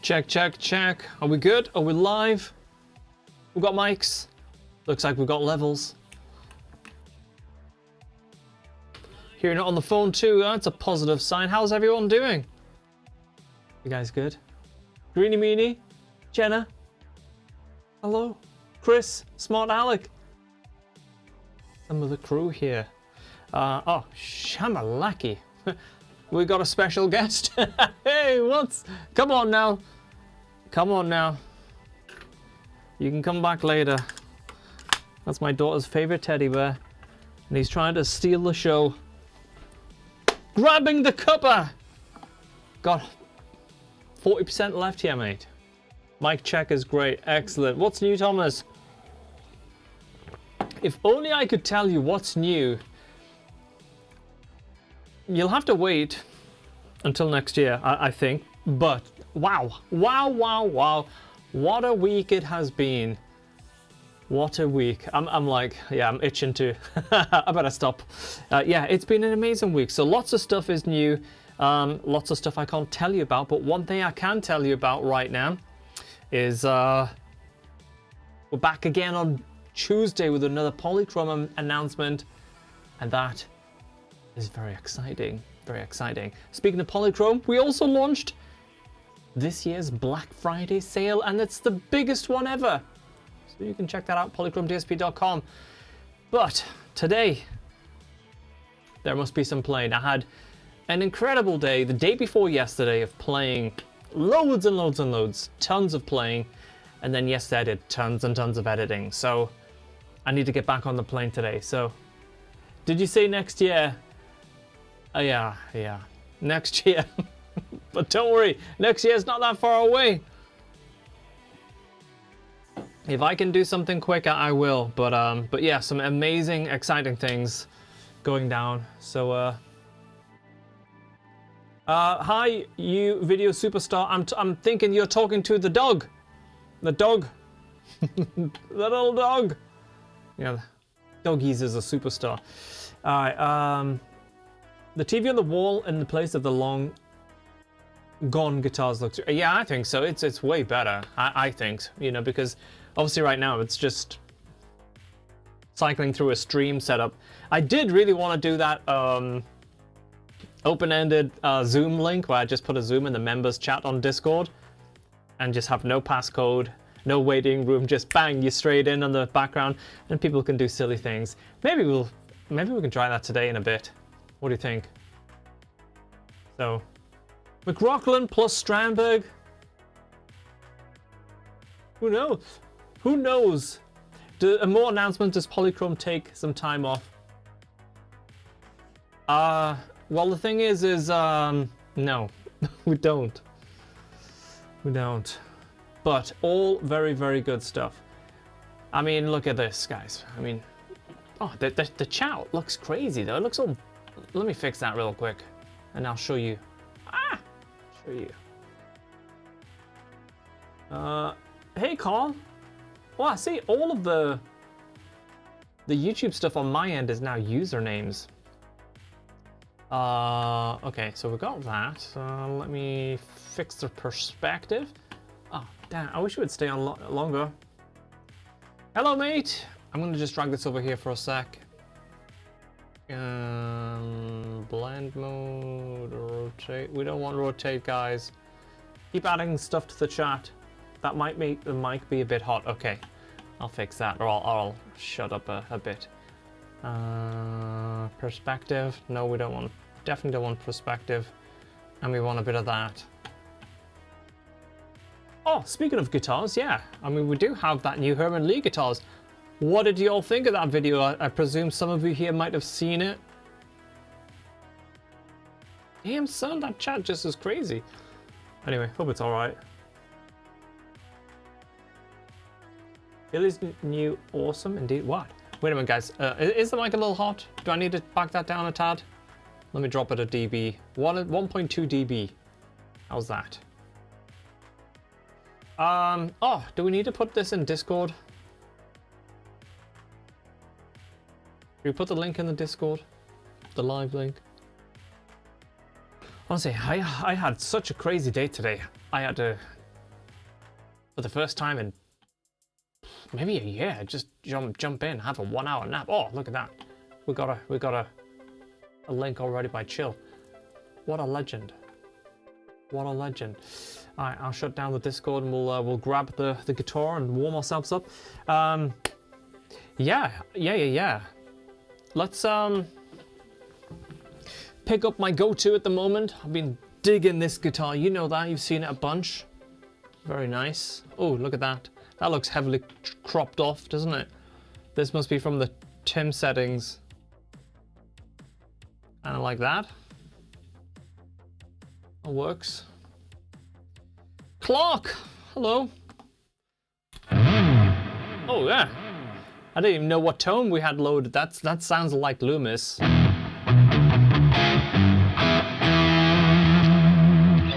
Check, check, check. Are we good? Are we live? We've got mics. Looks like we've got levels. Hearing it on the phone too, that's a positive sign. How's everyone doing? You guys good? Greeny Meanie? Jenna? Hello? Chris? Smart Alec? Some of the crew here. Oh, Shamalaki. We got a special guest. Hey, what's... Come on now. Come on now. You can come back later. That's my daughter's favorite teddy bear. And he's trying to steal the show. Grabbing the cuppa. Got 40% left here, mate. Mic check is great. Excellent. What's new, Thomas? If only I could tell you what's new. You'll have to wait until next year, I think. But wow, wow, wow, wow. What a week it has been. What a week. I'm like, yeah, I'm itching to. I better stop. Yeah, it's been an amazing week. So lots of stuff is new. Lots of stuff I can't tell you about. But one thing I can tell you about right now is we're back again on Tuesday with another Polychrome announcement. And that is very exciting. Very exciting. Speaking of Polychrome, we also launched this year's Black Friday sale, and it's the biggest one ever. So you can check that out, polychromedsp.com. But today, there must be some playing. I had an incredible day, the day before yesterday, of playing loads and loads and loads, tons of playing, and then yesterday I did tons and tons of editing. So I need to get back on the plane today. So did you say next year? Yeah, next year. But don't worry, next year is not that far away. If I can do something quick, I will. But yeah, some amazing, exciting things going down. So, hi, you video superstar. I'm thinking you're talking to the dog. The dog. The little dog. Yeah, doggies is a superstar. Alright, the TV on the wall in the place of the long gone guitars looks... Yeah, I think so. It's way better. I think, you know, because obviously right now it's just cycling through a stream setup. I did really want to do that open-ended Zoom link where I just put a Zoom in the members chat on Discord and just have no passcode, no waiting room, just bang you straight in on the background and people can do silly things. Maybe we can try that today in a bit. What do you think? So, McRocklin plus Strandberg. Who knows? Who knows? More announcements. Does Polychrome take some time off? Well, the thing is no, we don't. We don't. But all very, very good stuff. I mean, look at this, guys. I mean, oh, the chat looks crazy though. It looks all. Let me fix that real quick, and I'll show you. Show you. Hey, Carl. Well, I see all of the YouTube stuff on my end is now usernames. Okay, so we got that. Let me fix the perspective. Oh, damn, I wish it would stay on longer. Hello, mate. I'm gonna just drag this over here for a sec. Blend mode, rotate. We don't want rotate, guys. Keep adding stuff to the chat. That might make the mic be a bit hot. Okay, I'll fix that, or I'll shut up a bit. Perspective. No, we don't want. Definitely don't want perspective, and we want a bit of that. Oh, speaking of guitars, yeah. I mean, we do have that new Herman Lee guitars. What did you all think of that video? I presume some of you here might have seen it. Damn, son, that chat just is crazy. Anyway, hope it's alright. Billy's new, awesome indeed. What? Wait a minute, guys. Is the mic a little hot? Do I need to back that down a tad? Let me drop it a dB. 1.2 dB. How's that? Oh, do we need to put this in Discord? Can we put the link in the Discord? The live link? Honestly, I had such a crazy day today. I had to, for the first time in maybe a year, just jump in, have a 1 hour nap. Oh, look at that. We got a link already by Chill. What a legend. What a legend. Alright, I'll shut down the Discord and we'll grab the guitar and warm ourselves up. Yeah. Let's pick up my go-to at the moment. I've been digging this guitar. You know that, you've seen it a bunch. Very nice. Oh, look at that. That looks heavily cropped off, doesn't it? This must be from the Tim settings. Kind of like that. That works. Clark! Hello. Oh, yeah. I didn't even know what tone we had loaded. That sounds like Loomis. Oh,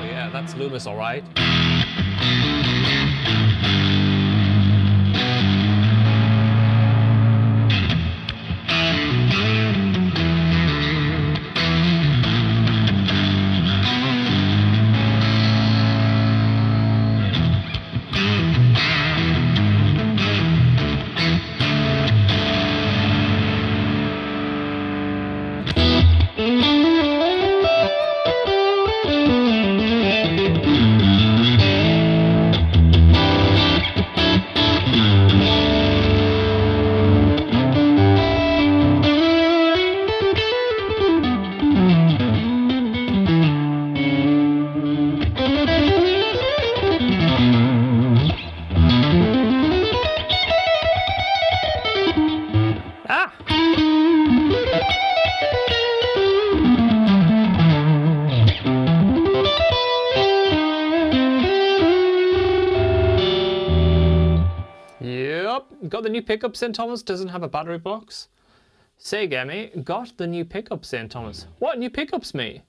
yeah, that's Loomis, all right. Got the new pickups in, Thomas. Doesn't have a battery box. Say, Gemmy, got the new pickups in, Thomas. What new pickups, mate?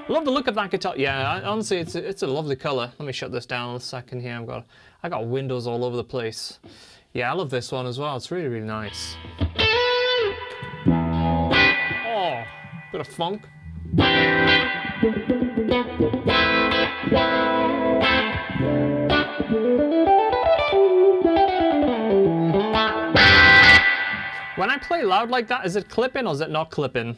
Love the look of that guitar. Yeah, honestly, it's a lovely color. Let me shut this down a second here. I got windows all over the place. Yeah, I love this one as well. It's really, really nice. Oh, bit of funk. When I play loud like that, is it clipping or is it not clipping?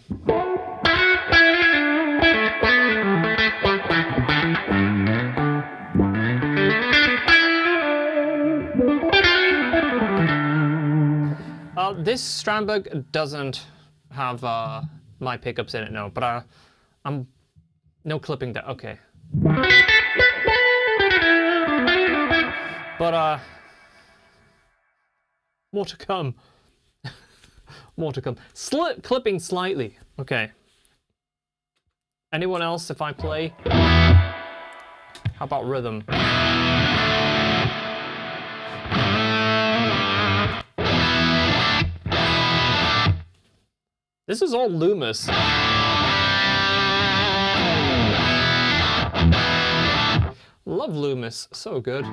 This Strandberg doesn't have my pickups in it, no, but I'm no clipping that. Okay. But more to come. More to come. Clipping slightly. Okay. Anyone else if I play? How about rhythm? This is all Loomis. Love Loomis. So good.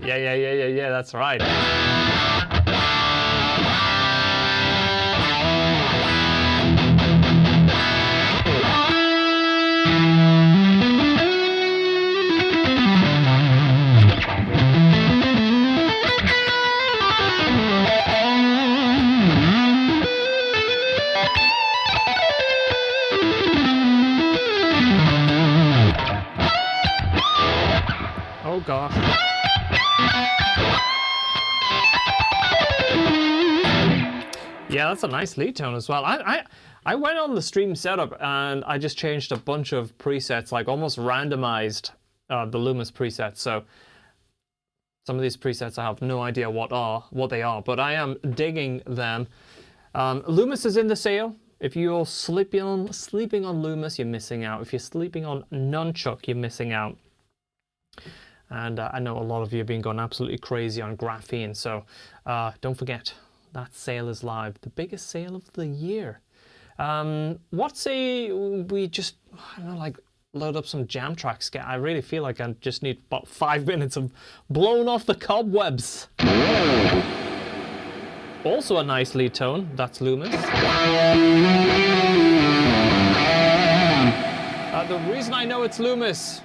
Yeah, that's right. Oh gosh. Yeah, that's a nice lead tone as well. I went on the stream setup and I just changed a bunch of presets, like almost randomized the Loomis presets. So some of these presets I have no idea what they are, but I am digging them. Loomis is in the sale. If you're sleeping on Loomis, you're missing out. If you're sleeping on Nunchuck, you're missing out. And I know a lot of you have been going absolutely crazy on Graphene, so don't forget. That sale is live, the biggest sale of the year. What say we just, I don't know, like load up some jam tracks? I really feel like I just need about 5 minutes of blown off the cobwebs. Also a nice lead tone, that's Loomis. The reason I know it's Loomis,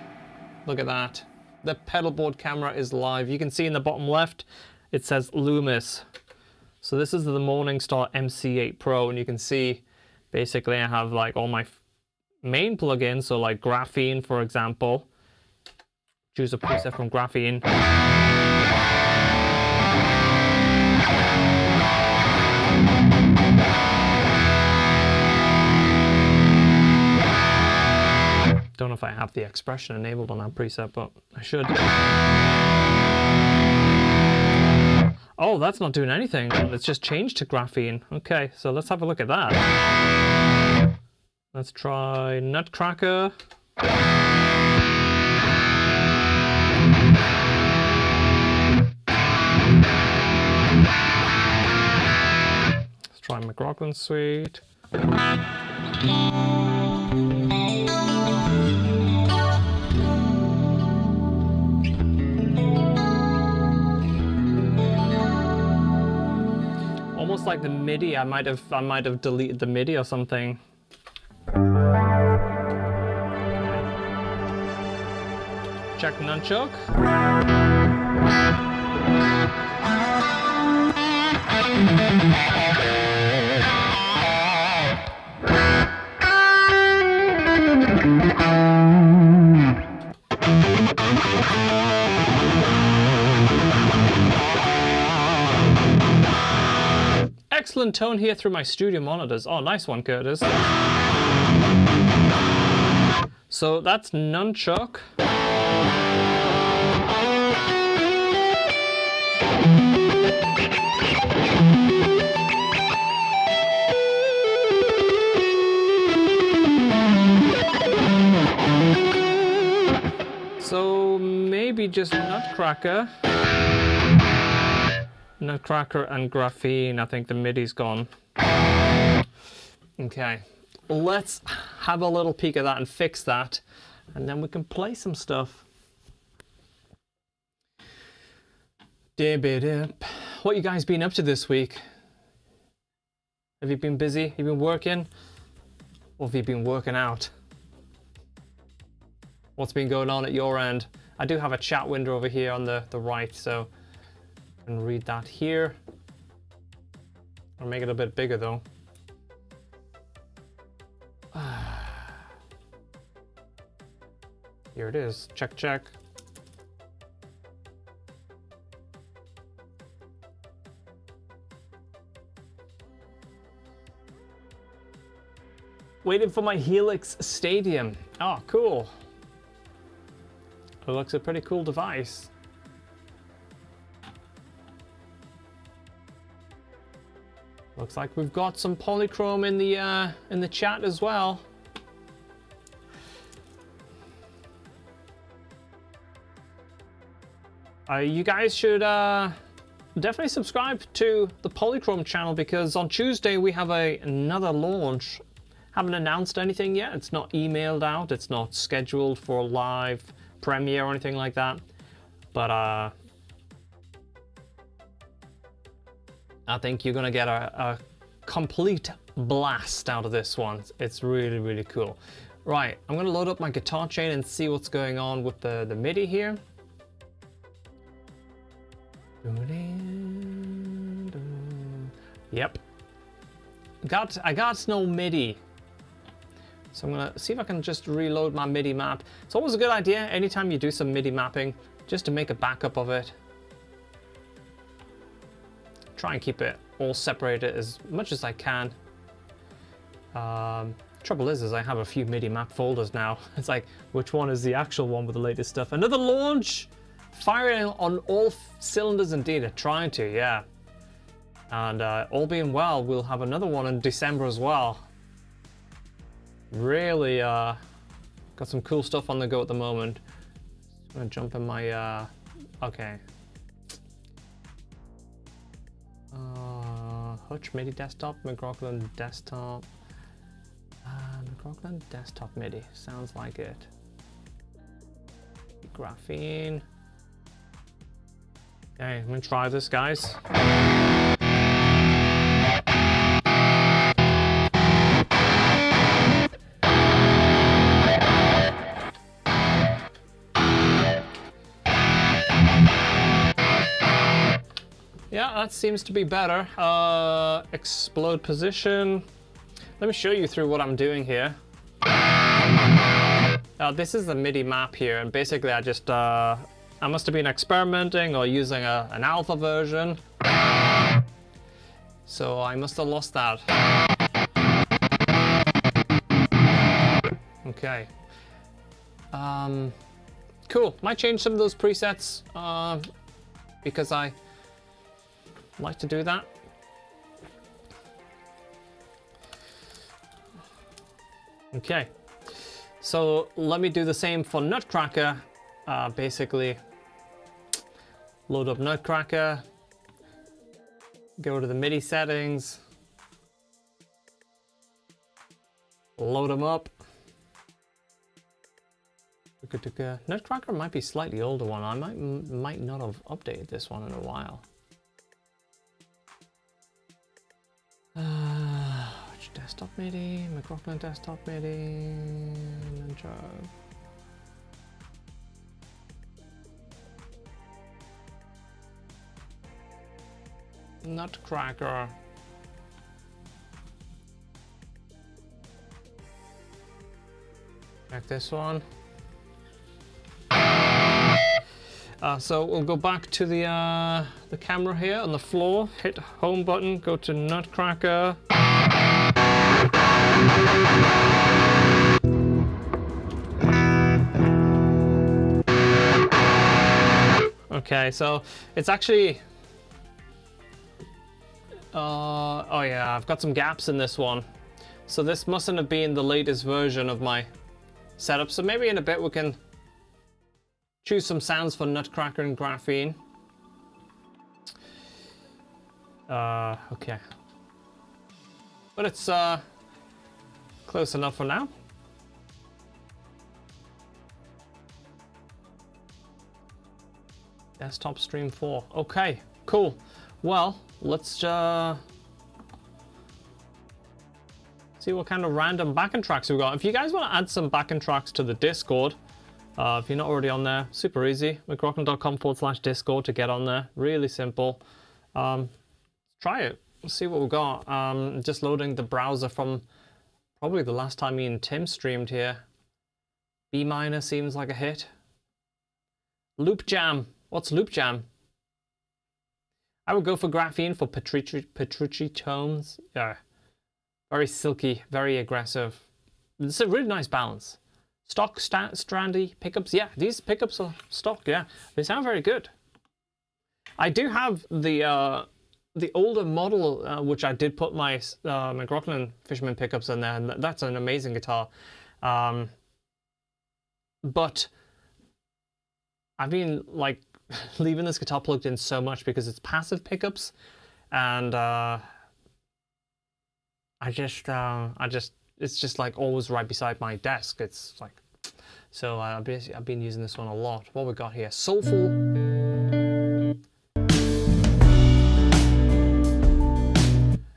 look at that. The pedalboard camera is live. You can see in the bottom left, it says Loomis. So this is the Morningstar MC8 Pro, and you can see basically I have like all my main plugins, so like Graphene, for example. Choose a preset from Graphene. Don't know if I have the expression enabled on that preset, but I should. Oh, that's not doing anything. It's just changed to Graphene. Okay, so let's have a look at that. Let's try Nutcracker. Let's try McRocklin Suite. Almost like the MIDI. I might have deleted the MIDI or something. Check Nunchuck. Excellent tone here through my studio monitors. Oh, nice one, Curtis. So that's Nunchuck. just Nutcracker. Nutcracker and Graphene. I think the MIDI's gone. Okay, let's have a little peek at that and fix that, and then we can play some stuff. What you guys been up to this week? Have you been busy? You been working? Or have you been working out? What's been going on at your end? I do have a chat window over here on the right, so I can read that here. I'll make it a bit bigger though. Here it is. Check, check. Waiting for my Helix Stadium. Oh, cool. It looks a pretty cool device. Looks like we've got some polychrome in the chat as well. You guys should definitely subscribe to the Polychrome channel, because on Tuesday we have another launch. Haven't announced anything yet. It's not emailed out. It's not scheduled for live premiere or anything like that. But I think you're gonna get a complete blast out of this one. It's really, really cool. Right, I'm gonna load up my guitar chain and see what's going on with the MIDI here. Yep. I got no MIDI. So I'm gonna see if I can just reload my MIDI map. It's always a good idea anytime you do some MIDI mapping, just to make a backup of it. Try and keep it all separated as much as I can. Trouble is I have a few MIDI map folders now. It's like, which one is the actual one with the latest stuff? Another launch! Firing on all cylinders indeed, trying to, yeah. And all being well, we'll have another one in December as well. Really got some cool stuff on the go at the moment. I'm gonna jump in my okay. Hutch MIDI desktop, McRocklin desktop. McRocklin desktop MIDI, sounds like it. Graphene. Okay, I'm gonna try this, guys. Yeah, that seems to be better. Explode position. Let me show you through what I'm doing here. This is the MIDI map here, and basically I just I must have been experimenting or using an alpha version. So I must have lost that. Okay. Cool. Might change some of those presets because I like to do that. Okay, so let me do the same for Nutcracker. Basically, load up Nutcracker, go to the MIDI settings, load them up. Nutcracker might be slightly older one. I might not have updated this one in a while. Desktop MIDI, McRocklin desktop MIDI, intro. Nutcracker. Check this one. So we'll go back to the camera here on the floor, hit home button, go to Nutcracker. Okay, so it's actually oh yeah, I've got some gaps in this one. So this mustn't have been the latest version of my setup. So maybe in a bit we can Choose some sounds for Nutcracker and Graphene. Okay. But it's close enough for now. Desktop stream 4. Okay, cool. Well, let's see what kind of random backing tracks we've got. If you guys want to add some backing tracks to the Discord, if you're not already on there, super easy. McRocklin.com/Discord to get on there. Really simple. Try it. Let's see what we've got. Just loading the browser from probably the last time me and Tim streamed here. B minor seems like a hit. Loop Jam. What's Loop Jam? I would go for Graphene for Petrucci tones. Yeah. Very silky, very aggressive. It's a really nice balance. Stock Strandy pickups. Yeah, these pickups are stock. Yeah, they sound very good. I do have the older model, which I did put my McRocklin Fisherman pickups in there, and that's an amazing guitar. But I've been like leaving this guitar plugged in so much because it's passive pickups, and it's just like always right beside my desk. It's like, so I've been using this one a lot. What we got here? Soulful.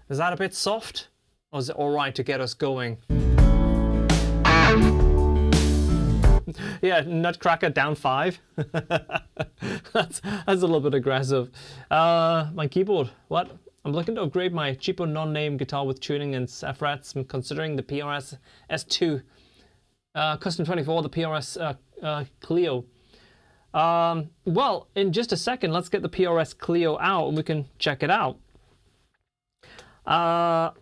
Is that a bit soft, or is it all right to get us going? Yeah, Nutcracker down 5. That's a little bit aggressive. My keyboard. What? I'm looking to upgrade my cheaper non-name guitar with tuning and frets. I'm considering the PRS S2 Custom 24, the PRS Clio. Well, in just a second, let's get the PRS Clio out and we can check it out.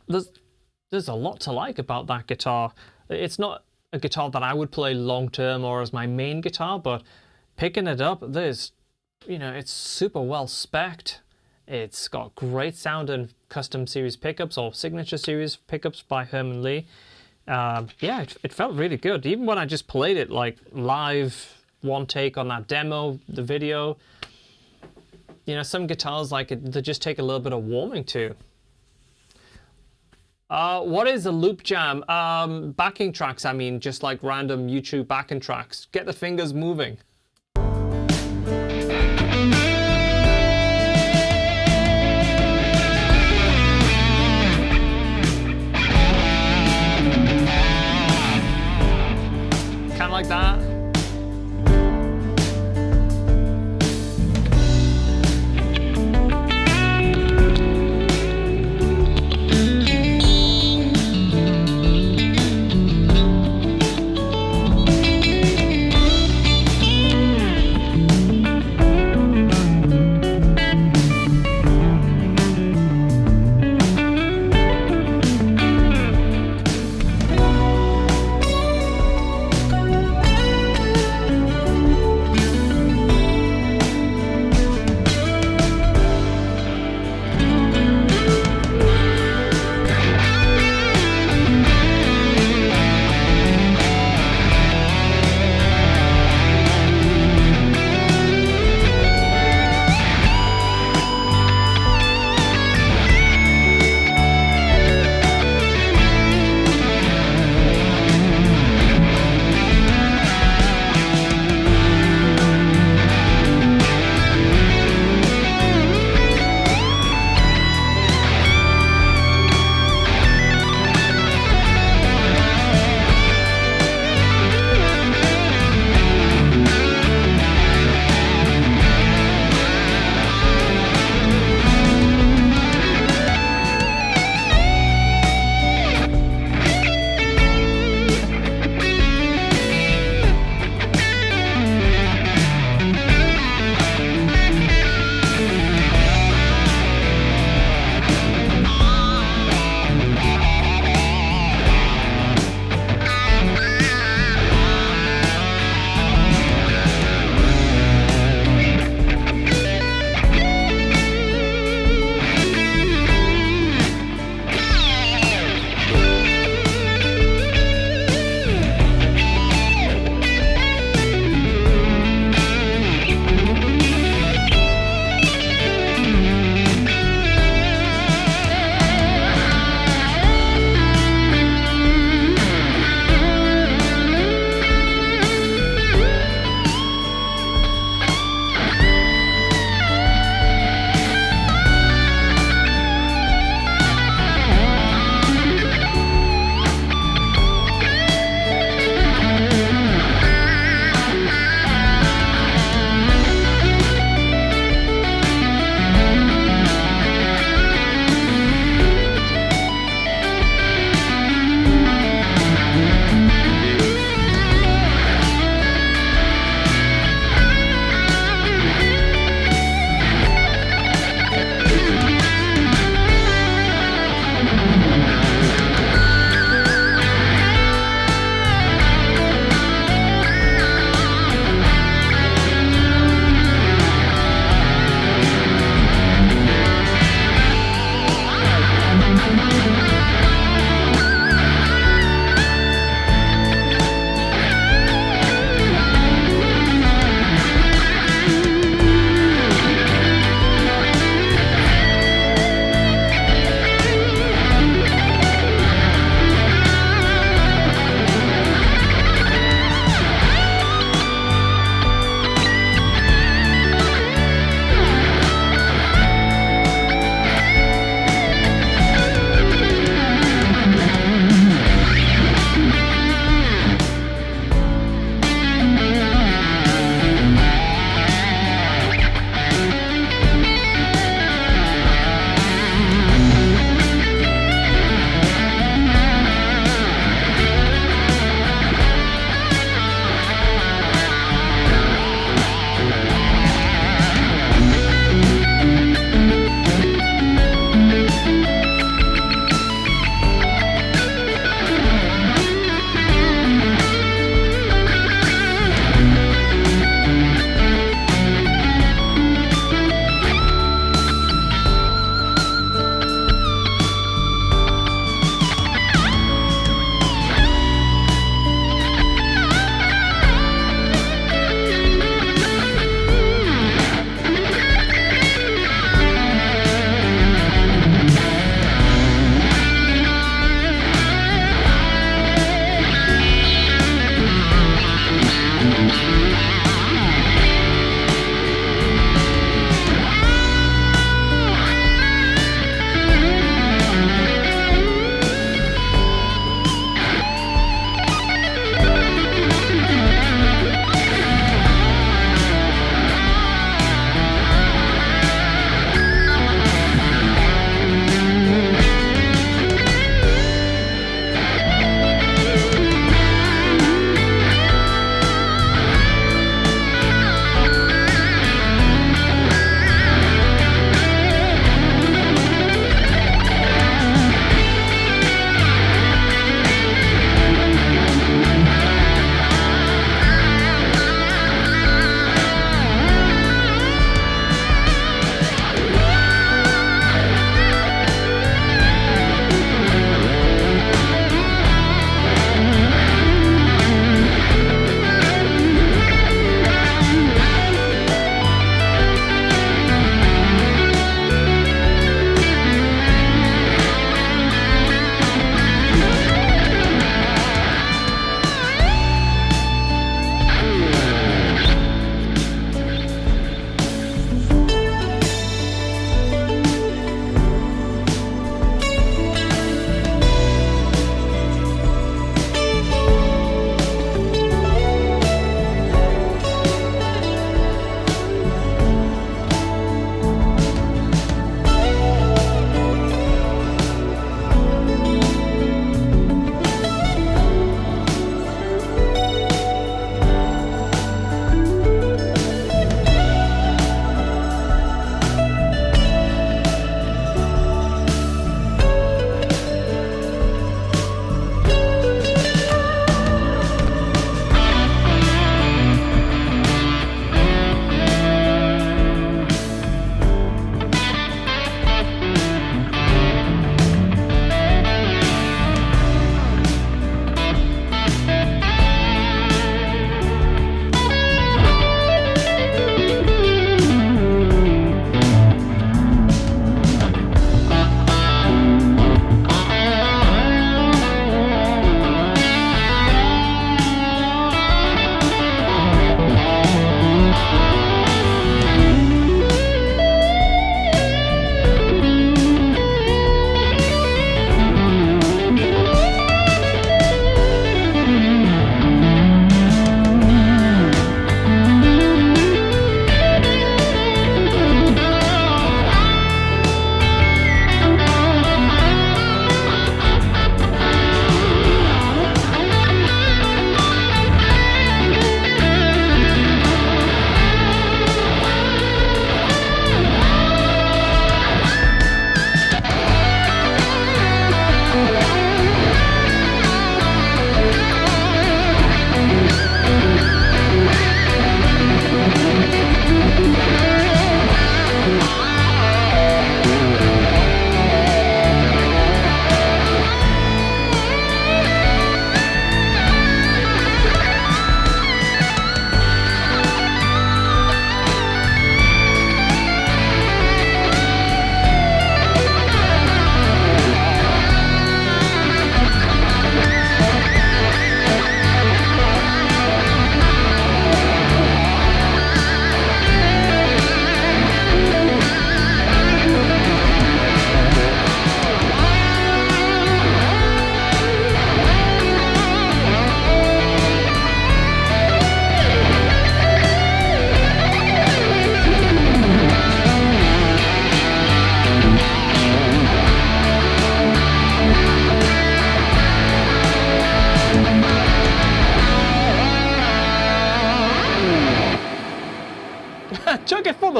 There's a lot to like about that guitar. It's not a guitar that I would play long term or as my main guitar, but picking it up, it's super well spec'd. It's got great sound and custom series pickups or signature series pickups by Herman Lee. Yeah, it felt really good. Even when I just played it like live, one take on that demo, the video. You know, some guitars they just take a little bit of warming to. What is a loop jam? Backing tracks, I mean, just like random YouTube backing tracks. Get the fingers moving. Kind of like that.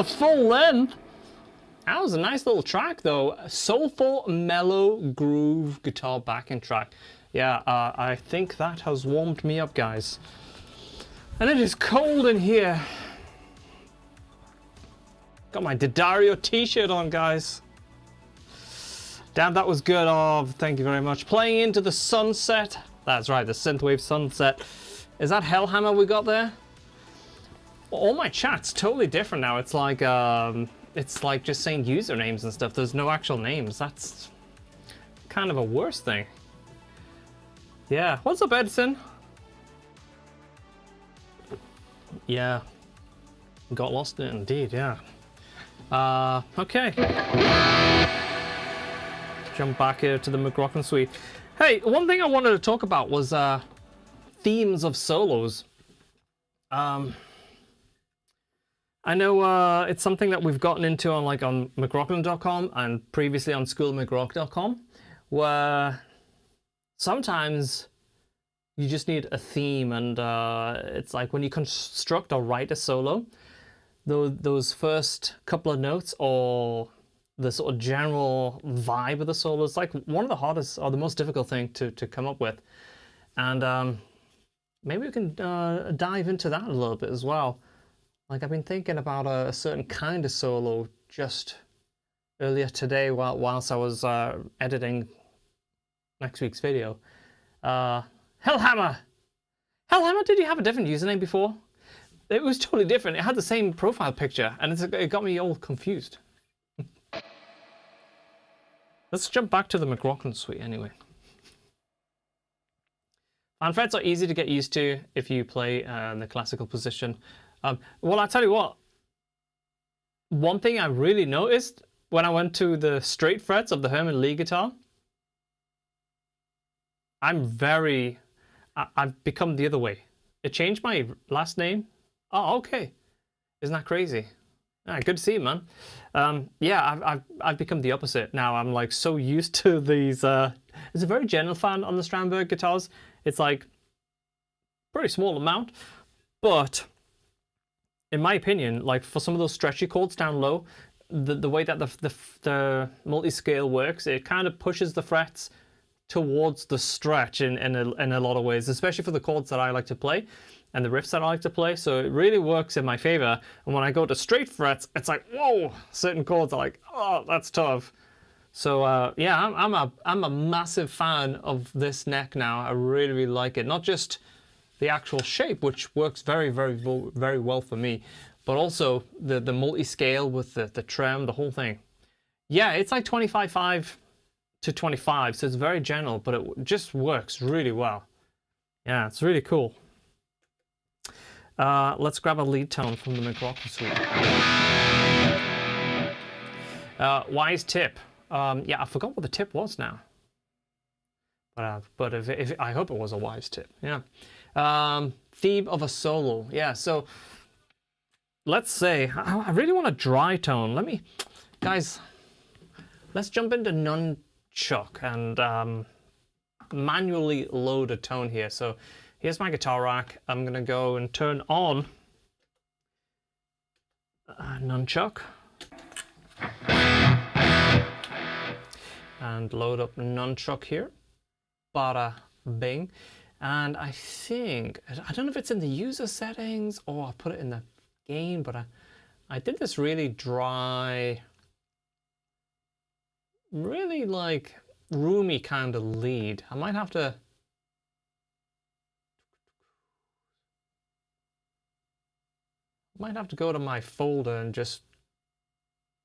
the full then. That was a nice little track though. A soulful, mellow groove guitar backing track. Yeah, I think that has warmed me up, guys. And it is cold in here. Got my Daddario t-shirt on, guys. Damn, that was good. Oh, thank you very much. Playing into the sunset. That's right, the synthwave sunset. Is that Hellhammer we got there? All my chat's totally different now. It's like just saying usernames and stuff. There's no actual names. That's kind of a worse thing. Yeah. What's up, Edson? Yeah. Got lost in it indeed, yeah. Okay. Jump back here to the McRocklin suite. Hey, one thing I wanted to talk about was themes of solos. I know it's something that we've gotten into on McRocklin.com and previously on schoolmcrock.com, where sometimes you just need a theme, and it's like when you construct or write a solo, those first couple of notes or the sort of general vibe of the solo is like one of the hardest or the most difficult thing to come up with. And maybe we can dive into that a little bit as well. Like, I've been thinking about a certain kind of solo just earlier today whilst I was editing next week's video. Hellhammer! Hellhammer, did you have a different username before? It was totally different. It had the same profile picture, and it got me all confused. Let's jump back to the McRocklin suite anyway. Fanfrets are easy to get used to if you play in the classical position. Well, I'll tell you what. One thing I really noticed when I went to the straight frets of the Herman Lee guitar, I've become the other way. It changed my last name. Oh, okay. Isn't that crazy? Ah, good to see you, man. Yeah, I've become the opposite now. I'm like so used to these. It's a very general fan on the Strandberg guitars. It's like pretty small amount, but in my opinion, like for some of those stretchy chords down low, the way that the multi-scale works, it kind of pushes the frets towards the stretch in a lot of ways, especially for the chords that I like to play and the riffs that I like to play. So it really works in my favor. And when I go to straight frets, it's like, whoa, certain chords are like, oh, that's tough. So yeah, I'm a massive fan of this neck now. I really, really like it. Not just the actual shape, which works very, very, very well for me, but also the multi-scale with the trem, the whole thing. Yeah, it's like 25.5 to 25, so it's very general, but it just works really well. Yeah, it's really cool. Let's grab a lead tone from the McRocklin suite. Wise tip. Yeah, I forgot what the tip was now. But if I hope it was a wise tip. Yeah. Theme of a solo. Yeah. So let's say I really want a dry tone. Guys, let's jump into nunchuck and manually load a tone here. So here's my guitar rack. I'm gonna go and turn on nunchuck. And load up nunchuck here. Bada bing. And I think, I don't know if it's in the user settings or I put it in the gain, but I did this really dry, really like roomy kind of lead. I might have to go to my folder and just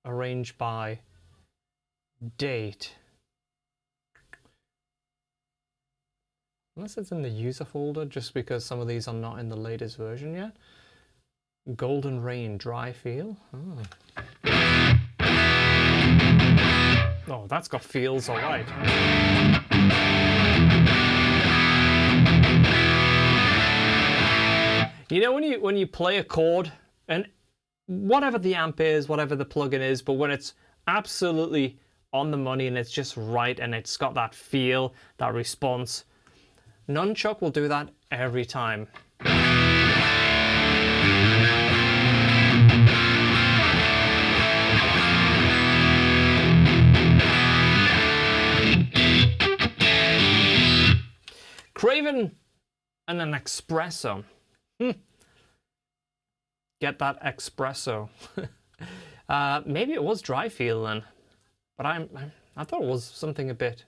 arrange by date. Unless it's in the user folder, just because some of these are not in the latest version yet. Golden Rain dry feel. Oh, that's got feels, all right. You know when you play a chord, and whatever the amp is, whatever the plugin is, but when it's absolutely on the money and it's just right and it's got that feel, that response, nunchuck will do that every time. And an espresso. Get that espresso. Maybe it was dry feel then, but I thought it was something a bit.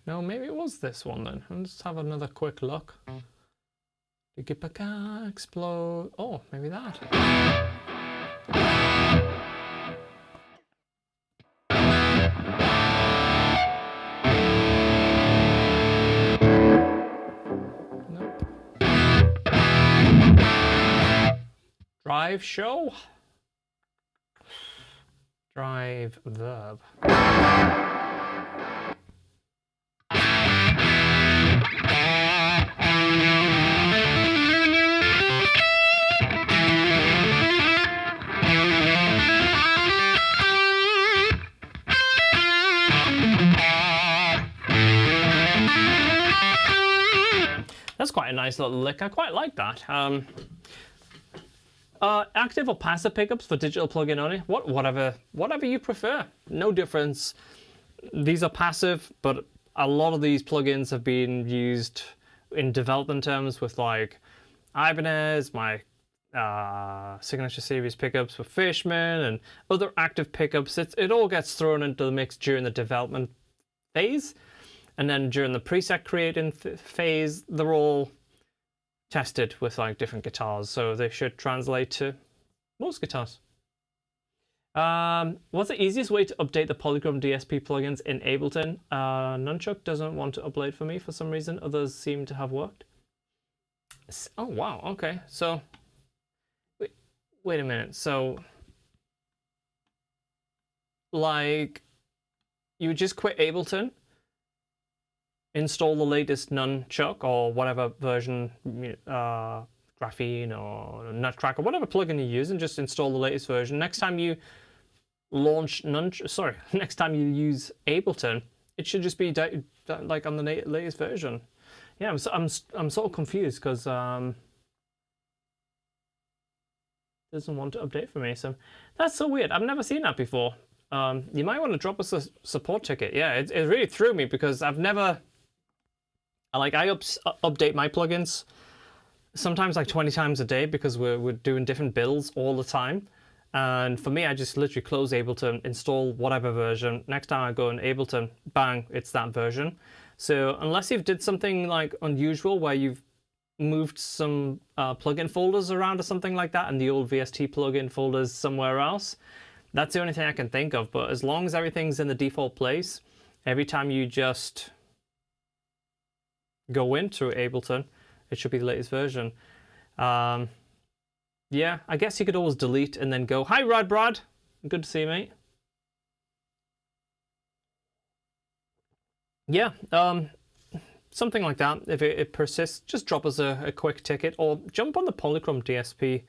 No, maybe it was this one then. Let's have another quick look. Explode. Oh, maybe that. Nope. Drive show. Drive verb. That's quite a nice little lick. I quite like that. Active or passive pickups for digital plugin only. Whatever you prefer. No difference. These are passive, but a lot of these plugins have been used in development terms with like Ibanez, my Signature Series pickups with Fishman, and other active pickups. It all gets thrown into the mix during the development phase. And then during the preset creating phase, they're all tested with like different guitars, so they should translate to most guitars. What's the easiest way to update the Polychrome DSP plugins in Ableton? Nunchuck doesn't want to upload for me for some reason. Others seem to have worked. Oh wow, okay. So wait a minute. So like you just quit Ableton, install the latest Nunchuck or whatever version, Graphene or Nutcracker, whatever plugin you use, and just install the latest version. Next time you launch next time you use Ableton, it should just be like on the latest version. Yeah, I'm sort of confused because doesn't want to update for me. So that's so weird. I've never seen that before. You might want to drop us a support ticket. Yeah, it really threw me because I've never. I update my plugins sometimes like 20 times a day because we're doing different builds all the time. And for me, I just literally close Ableton, install whatever version. Next time I go in Ableton, bang, it's that version. So unless you've did something like unusual where you've moved some plugin folders around or something like that and the old VST plugin folders somewhere else, that's the only thing I can think of. But as long as everything's in the default place, every time you just go in through Ableton, it should be the latest version. Yeah, I guess you could always delete and then go, hi Brad, good to see you, mate. Yeah, something like that. If it persists, just drop us a quick ticket or jump on the Polychrome DSP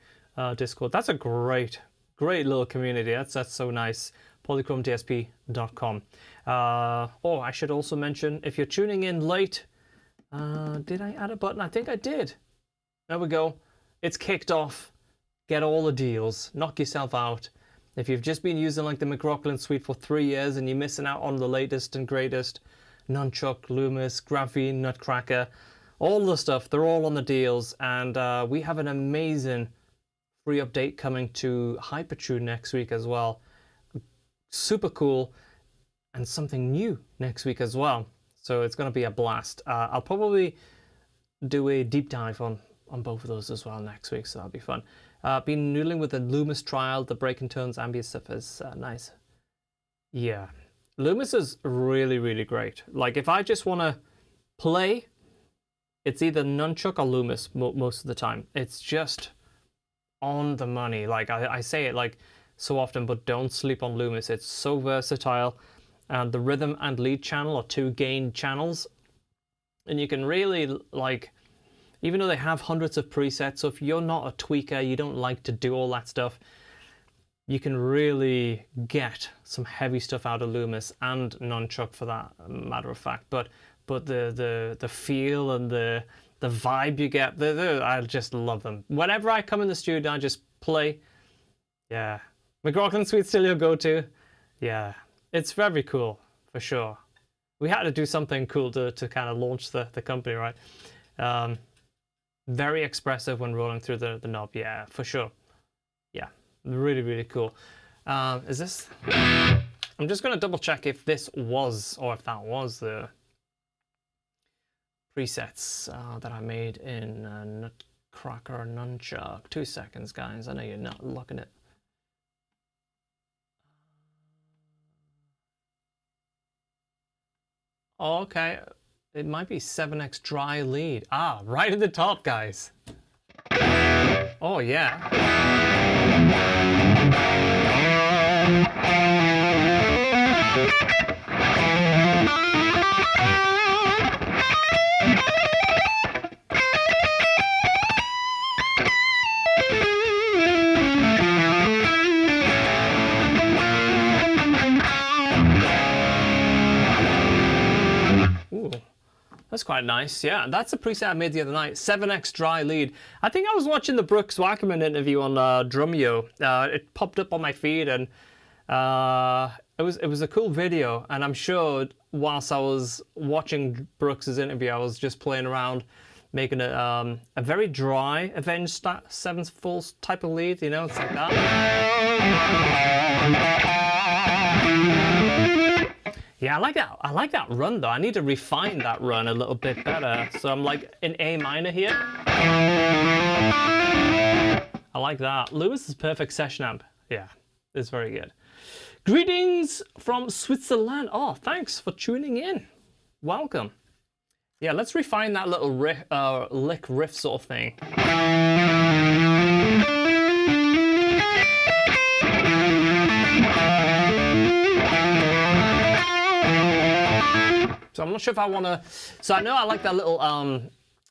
Discord. That's a great little community. That's so nice. polychromedsp.com. Oh, I should also mention, if you're tuning in late, did I add a button? I think I did. There we go. It's kicked off. Get all the deals. Knock yourself out. If you've just been using like the McRocklin suite for 3 years and you're missing out on the latest and greatest, Nunchuck, Loomis, Graphene, Nutcracker, all the stuff, they're all on the deals. And we have an amazing free update coming to Hypertune next week as well. Super cool. And something new next week as well. So it's going to be a blast. I'll probably do a deep dive on both of those as well next week, so that'll be fun. Been noodling with the Loomis trial. The breaking tones ambient stuff is nice. Yeah, Loomis is really, really great. Like if I just want to play, it's either Nunchuck or Loomis most of the time. It's just on the money. Like I say it like so often, but don't sleep on Loomis. It's so versatile. And the rhythm and lead channel are two gain channels. And you can really like, even though they have hundreds of presets, so if you're not a tweaker, you don't like to do all that stuff, you can really get some heavy stuff out of Loomis and Nunchuck for that matter of fact. But the feel and the vibe you get, I just love them. Whenever I come in the studio, I just play. Yeah. McRocklin Suite's still your go-to. Yeah. It's very cool, for sure. We had to do something cool to kind of launch the company, right? Very expressive when rolling through the knob. Yeah, for sure. Yeah, really, really cool. Is this... I'm just going to double check if this was, or if that was the presets that I made in Nutcracker Nunchuck. 2 seconds, guys. I know you're not looking at... Oh, okay. It might be 7x dry lead. Ah, right at the top, guys. Oh, yeah. That's quite nice, yeah. That's a preset I made the other night. 7x dry lead. I think I was watching the Brooks Wackerman interview on Drumeo. It popped up on my feed, and it was a cool video. And I'm sure whilst I was watching Brooks's interview, I was just playing around, making a very dry Avenged Sevenfold type of lead. You know, it's like that. Yeah, I like that run though. I need to refine that run a little bit better. So I'm like in A minor here. I like that. Lewis is perfect session amp. Yeah, it's very good. Greetings from Switzerland. Oh, thanks for tuning in. Welcome. Yeah, let's refine that little lick riff sort of thing. So I'm not sure if I want to... So I know I like that little,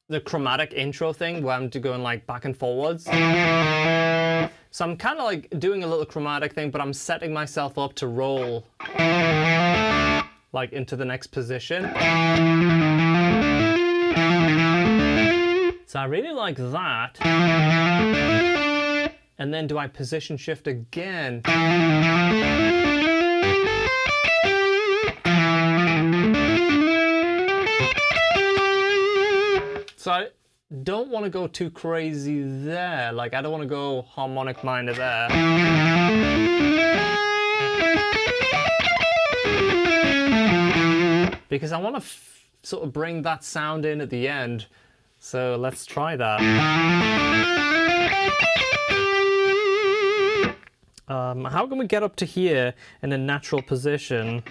the chromatic intro thing where I'm going like back and forwards. So I'm kind of like doing a little chromatic thing, but I'm setting myself up to roll like into the next position. So I really like that. And then do I position shift again? So I don't want to go too crazy there. Like, I don't want to go harmonic minor there. Because I want to sort of bring that sound in at the end. So let's try that. How can we get up to here in a natural position?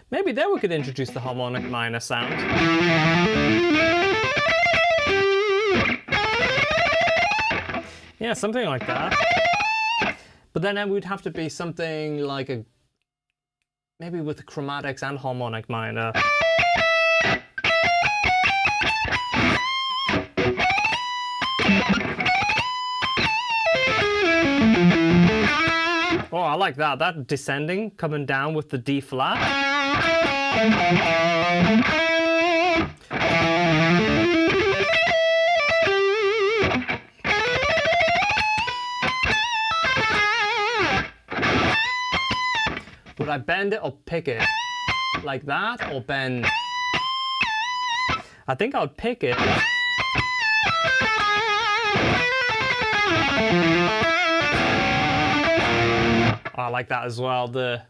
Maybe there we could introduce the harmonic minor sound. Yeah, something like that. But then it would have to be something like a... Maybe with the chromatics and harmonic minor. Oh, I like that. That descending, coming down with the D flat. Would I bend it or pick it? Like that, or bend? I think I would pick it. Oh, I like that as well. The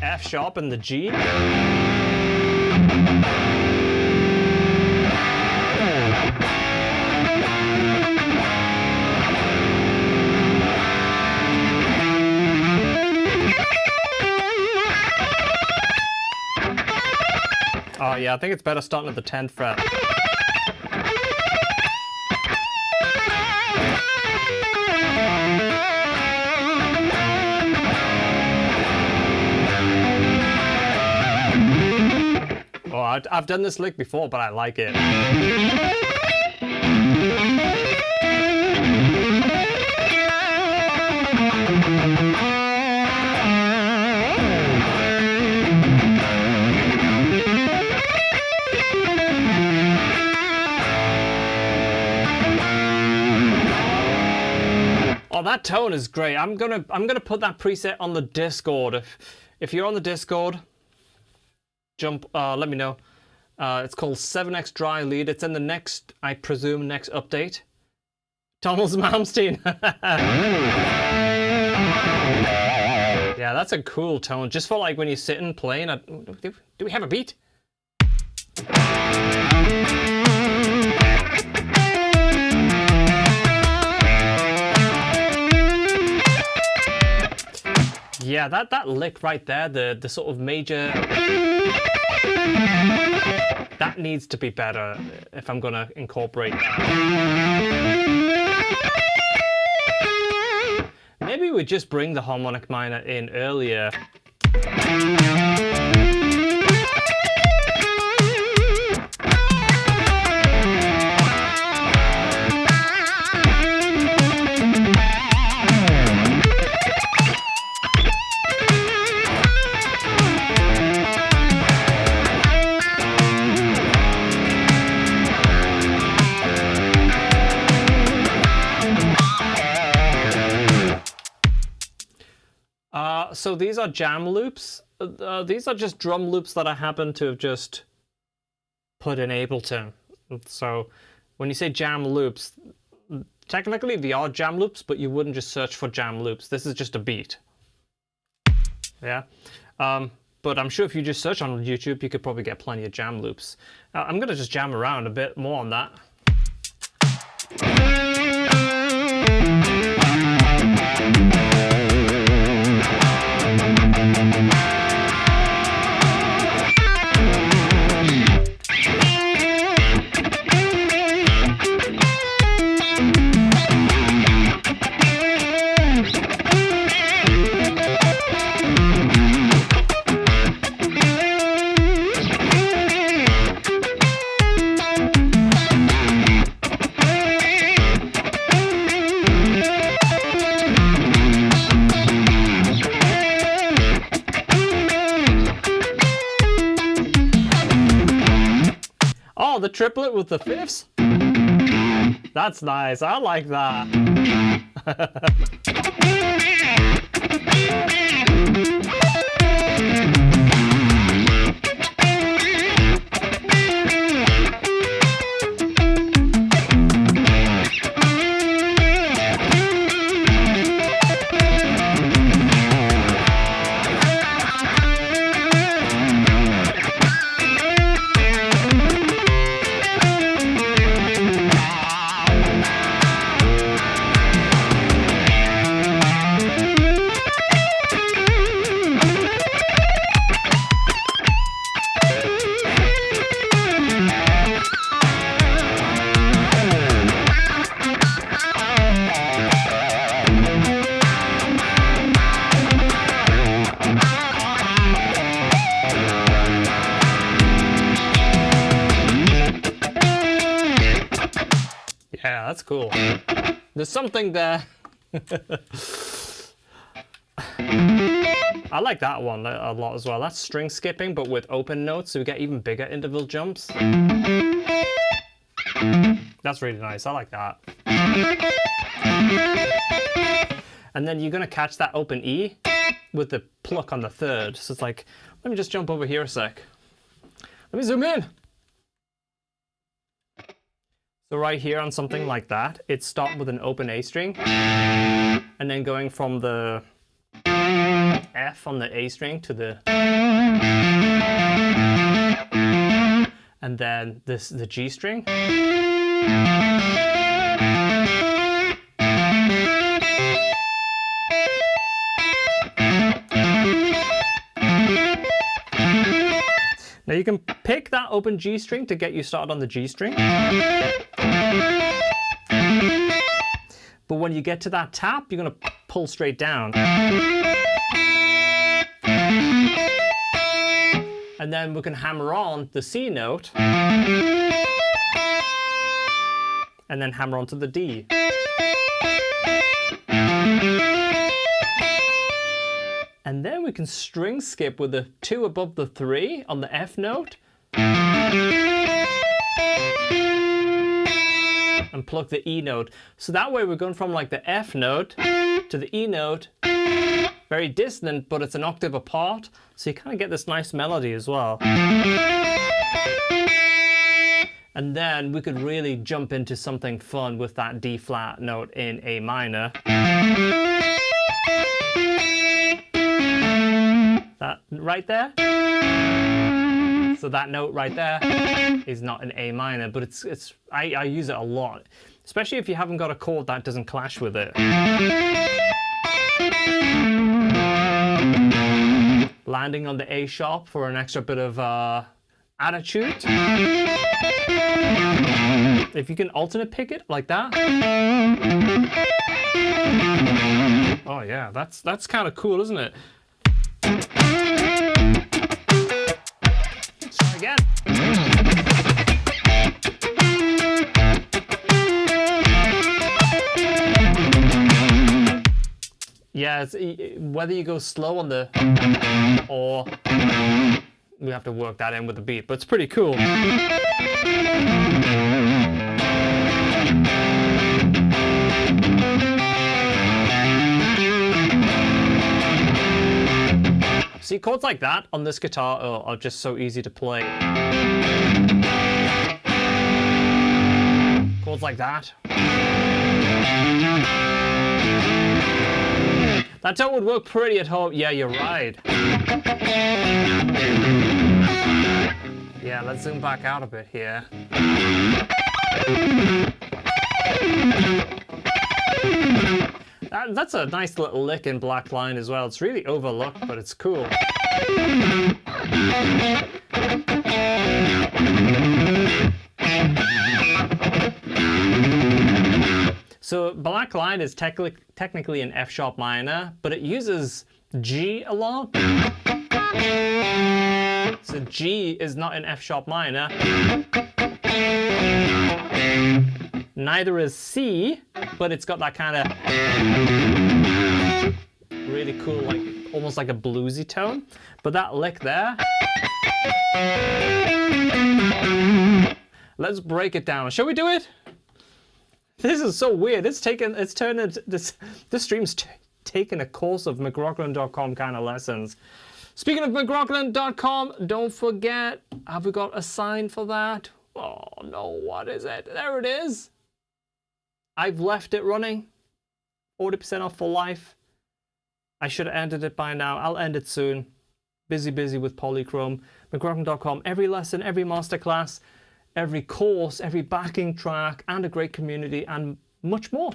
F sharp and the G. Oh yeah, I think it's better starting at the 10th fret. Oh, I've done this lick before, but I like it. Oh, that tone is great. I'm gonna put that preset on the Discord. If you're on the Discord, jump. Let me know. It's called 7x Dry Lead. It's in the next, I presume, next update. Donald Malmsteen. Yeah, that's a cool tone. Just for like when you're sitting playing. Do we have a beat? Yeah, that lick right there, the sort of major, that needs to be better if I'm gonna incorporate that. Maybe we just bring the harmonic minor in earlier. So these are jam loops. These are just drum loops that I happen to have just put in Ableton. So when you say jam loops, technically they are jam loops, but you wouldn't just search for jam loops. This is just a beat. Yeah. But I'm sure if you just search on YouTube, you could probably get plenty of jam loops. I'm going to just jam around a bit more on that. The triplet with the fifths? That's nice. I like that. Yeah, that's cool. There's something there. I like that one a lot as well. That's string skipping, but with open notes, so we get even bigger interval jumps. That's really nice. I like that. And then you're going to catch that open E with the pluck on the third. So it's like, let me just jump over here a sec. Let me zoom in. So right here on something like that, it starts with an open A string, and then going from the F on the A string to the, and then the G string. Now you can pick that open G string to get you started on the G string. But when you get to that tap, you're going to pull straight down. And then we can hammer on the C note. And then hammer onto the D. And then we can string skip with the 2 above the 3 on the F note. and pluck the E note. So that way we're going from like the F note to the E note, very dissonant, but it's an octave apart. So you kind of get this nice melody as well. And then we could really jump into something fun with that D flat note in A minor. That right there. So that note right there is not an A minor, but I use it a lot, especially if you haven't got a chord that doesn't clash with it. Landing on the A sharp for an extra bit of attitude. If you can alternate pick it like that. Oh yeah, that's kind of cool, isn't it? Let's try again. Yeah, whether you go slow on the or we have to work that in with the beat, but it's pretty cool. See, chords like that on this guitar are just so easy to play. Chords like that. That tone would work pretty at home. Yeah, you're right. Yeah, let's zoom back out a bit here. That's a nice little lick in Black Line as well. It's really overlooked, but it's cool. So Black Line is technically an F sharp minor, but it uses G a lot. So G is not an F sharp minor. Neither is C, but it's got that kind of really cool, like almost like a bluesy tone. But that lick there, let's break it down. Shall we do it? This is so weird. This stream's taken a course of McRocklin.com kind of lessons. Speaking of McRocklin.com, don't forget, have we got a sign for that? Oh no, what is it? There it is. I've left it running. 40% off for life. I should have ended it by now. I'll end it soon. Busy with Polychrome. McRocklin.com. Every lesson, every masterclass, every course, every backing track, and a great community, and much more.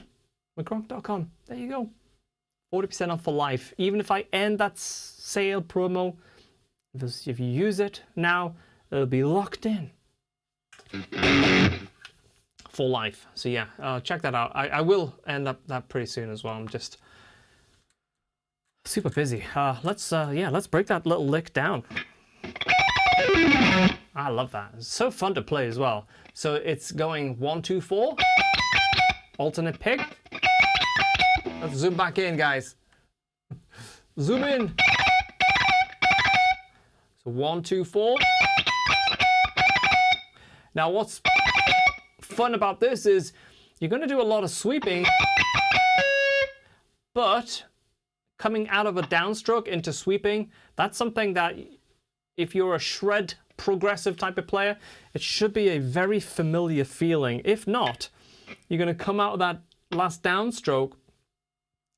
McRocklin.com. There you go. 40% off for life. Even if I end that sale promo, if you use it now, it'll be locked in for life. So yeah, check that out. I will end up that pretty soon as well. I'm just super busy. Let's break that little lick down. I love that. It's so fun to play as well. So it's going 1, 2, 4, alternate pick. Let's zoom back in, guys. Zoom in. So 1, 2, 4. Now what's fun about this is you're going to do a lot of sweeping, but coming out of a downstroke into sweeping, that's something that if you're a shred progressive type of player, it should be a very familiar feeling. If not, you're going to come out of that last downstroke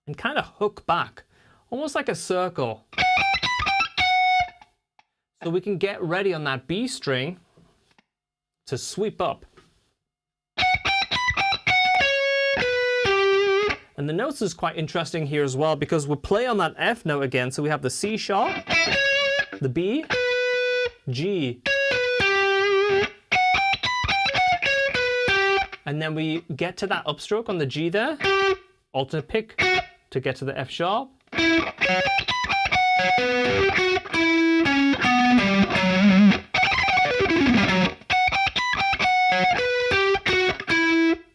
and kind of hook back, almost like a circle. So we can get ready on that B string to sweep up. And the notes is quite interesting here as well, because we'll play on that F note again. So we have the C sharp, the B, G, and then we get to that upstroke on the G there, alternate pick to get to the F sharp.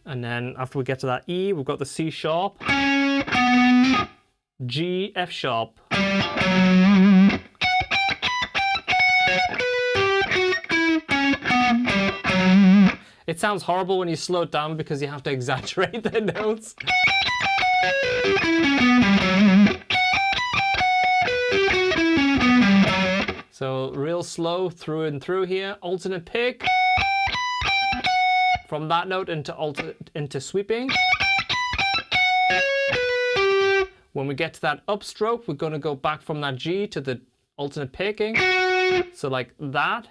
And then after we get to that E, we've got the C sharp, G, F sharp. It sounds horrible when you slow it down because you have to exaggerate the notes. So real slow through and through here. Alternate pick. From that note into sweeping. When we get to that upstroke, we're going to go back from that G to the alternate picking. So like that.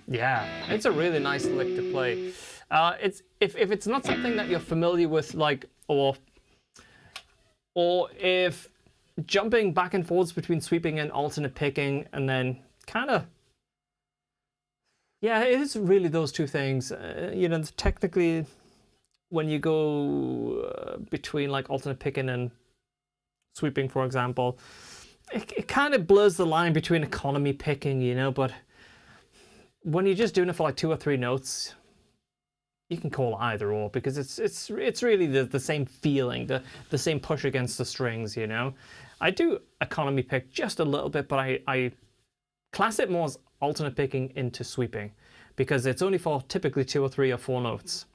Yeah, it's a really nice lick to play. It's if it's not something that you're familiar with, like, or if jumping back and forwards between sweeping and alternate picking, and then kind of, yeah, it is really those two things. You know, technically, when you go between like alternate picking and sweeping, for example, it kind of blurs the line between economy picking, you know, but when you're just doing it for like 2 or 3 notes, you can call it either or, because it's really the same feeling, the same push against the strings, you know. I do economy pick just a little bit, but I class it more as alternate picking into sweeping, because it's only for typically 2 or 3 or 4 notes.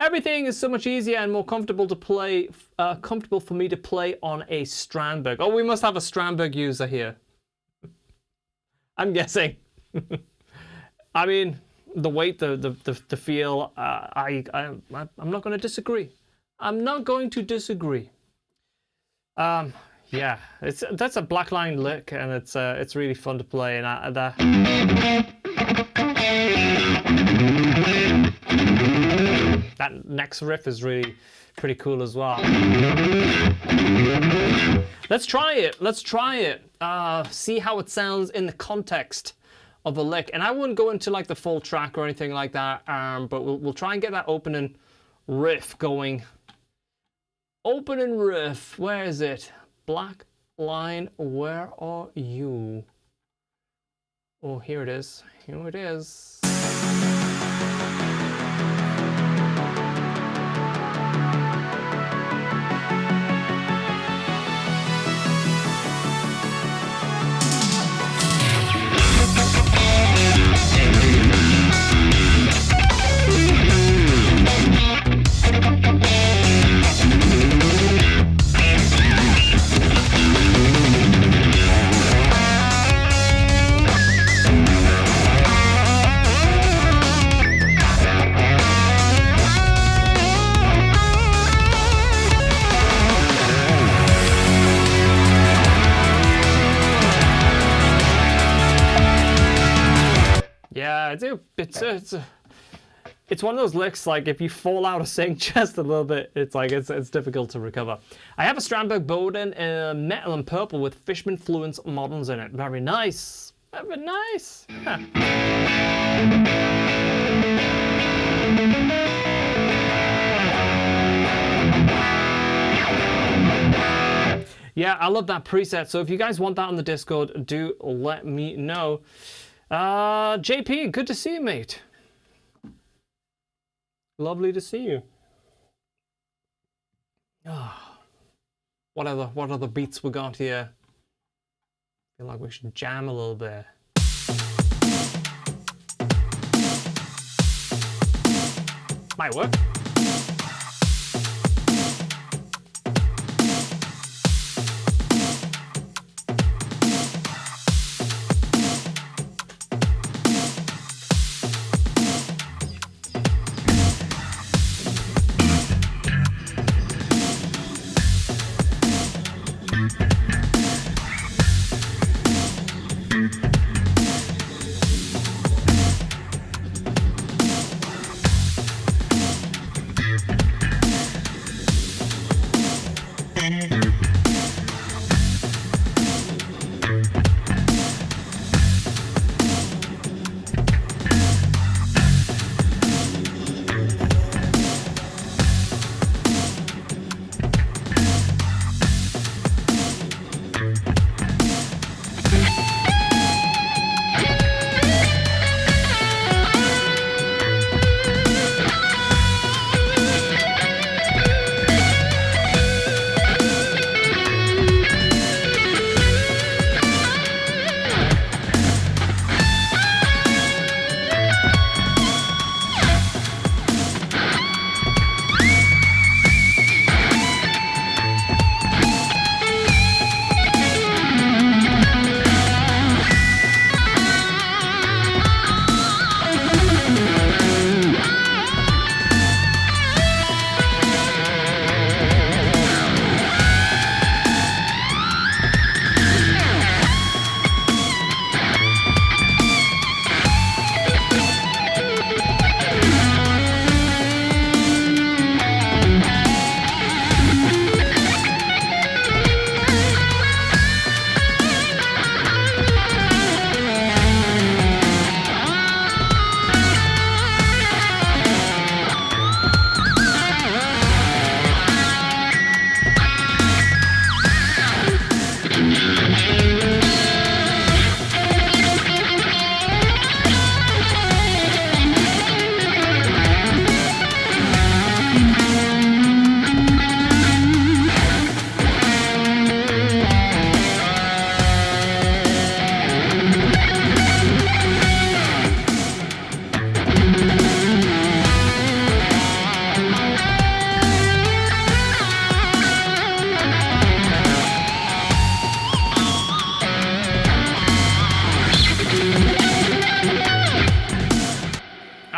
Everything is so much easier and more comfortable to play, comfortable for me to play on a Strandberg. Oh, we must have a Strandberg user here. I'm guessing. I mean, the weight, the feel, I'm not going to disagree. I'm not going to disagree. Yeah, that's a black line lick, and it's really fun to play. And that next riff is really pretty cool as well. Let's try it. Let's try it. See how it sounds in the context of a lick. And I wouldn't go into like the full track or anything like that, but we'll try and get that opening riff going. Opening riff, where is it? Black line, where are you? Oh, here it is. Here it is. Yeah, it's one of those licks, like if you fall out of sync just a little bit, it's like it's difficult to recover. I have a Strandberg Bowden in metal and purple with Fishman Fluence models in it. Very nice. Very nice. Huh. Yeah, I love that preset. So if you guys want that on the Discord, do let me know. JP, good to see you, mate. Lovely to see you. Oh, what other beats we got here? Feel like we should jam a little bit. Might work.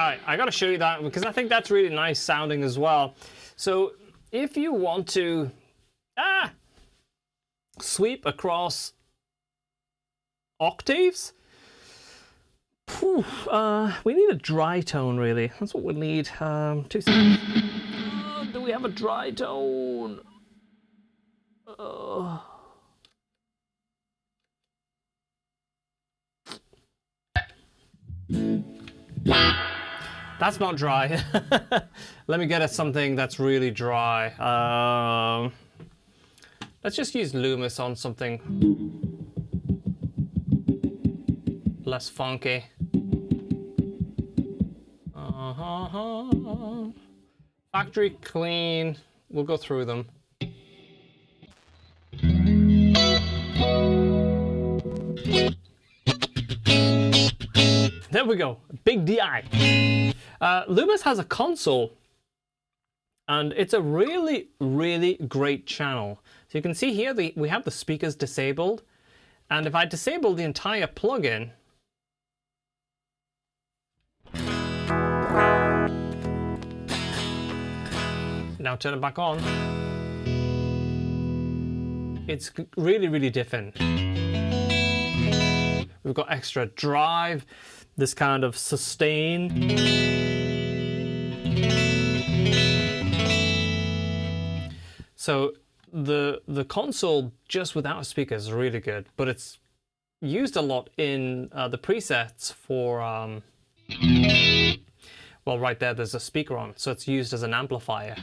right, I gotta show you that because I think that's really nice sounding as well. So if you want to sweep across octaves, we need a dry tone really. That's what we need. 2 seconds. Do we have a dry tone? That's not dry. Let me get at something that's really dry. Let's just use Loomis on something less funky. Factory clean. We'll go through them. There we go. Big DI. Loomis has a console, and it's a really, really great channel. So you can see here we have the speakers disabled, and if I disable the entire plugin, now turn it back on, it's really, really different. We've got extra drive, this kind of sustain. So the console just without speakers is really good, but it's used a lot in the presets for well, right there's a speaker on, so it's used as an amplifier.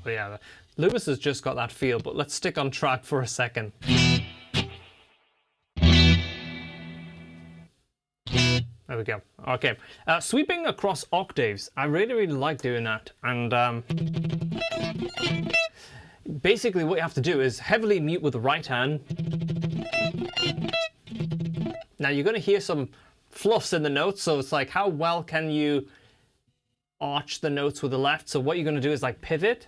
But yeah, Loomis has just got that feel, but let's stick on track for a second. There we go. Okay, sweeping across octaves. I really, really like doing that. And basically what you have to do is heavily mute with the right hand. Now you're going to hear some fluffs in the notes, so it's like how well can you arch the notes with the left? So what you're going to do is like pivot.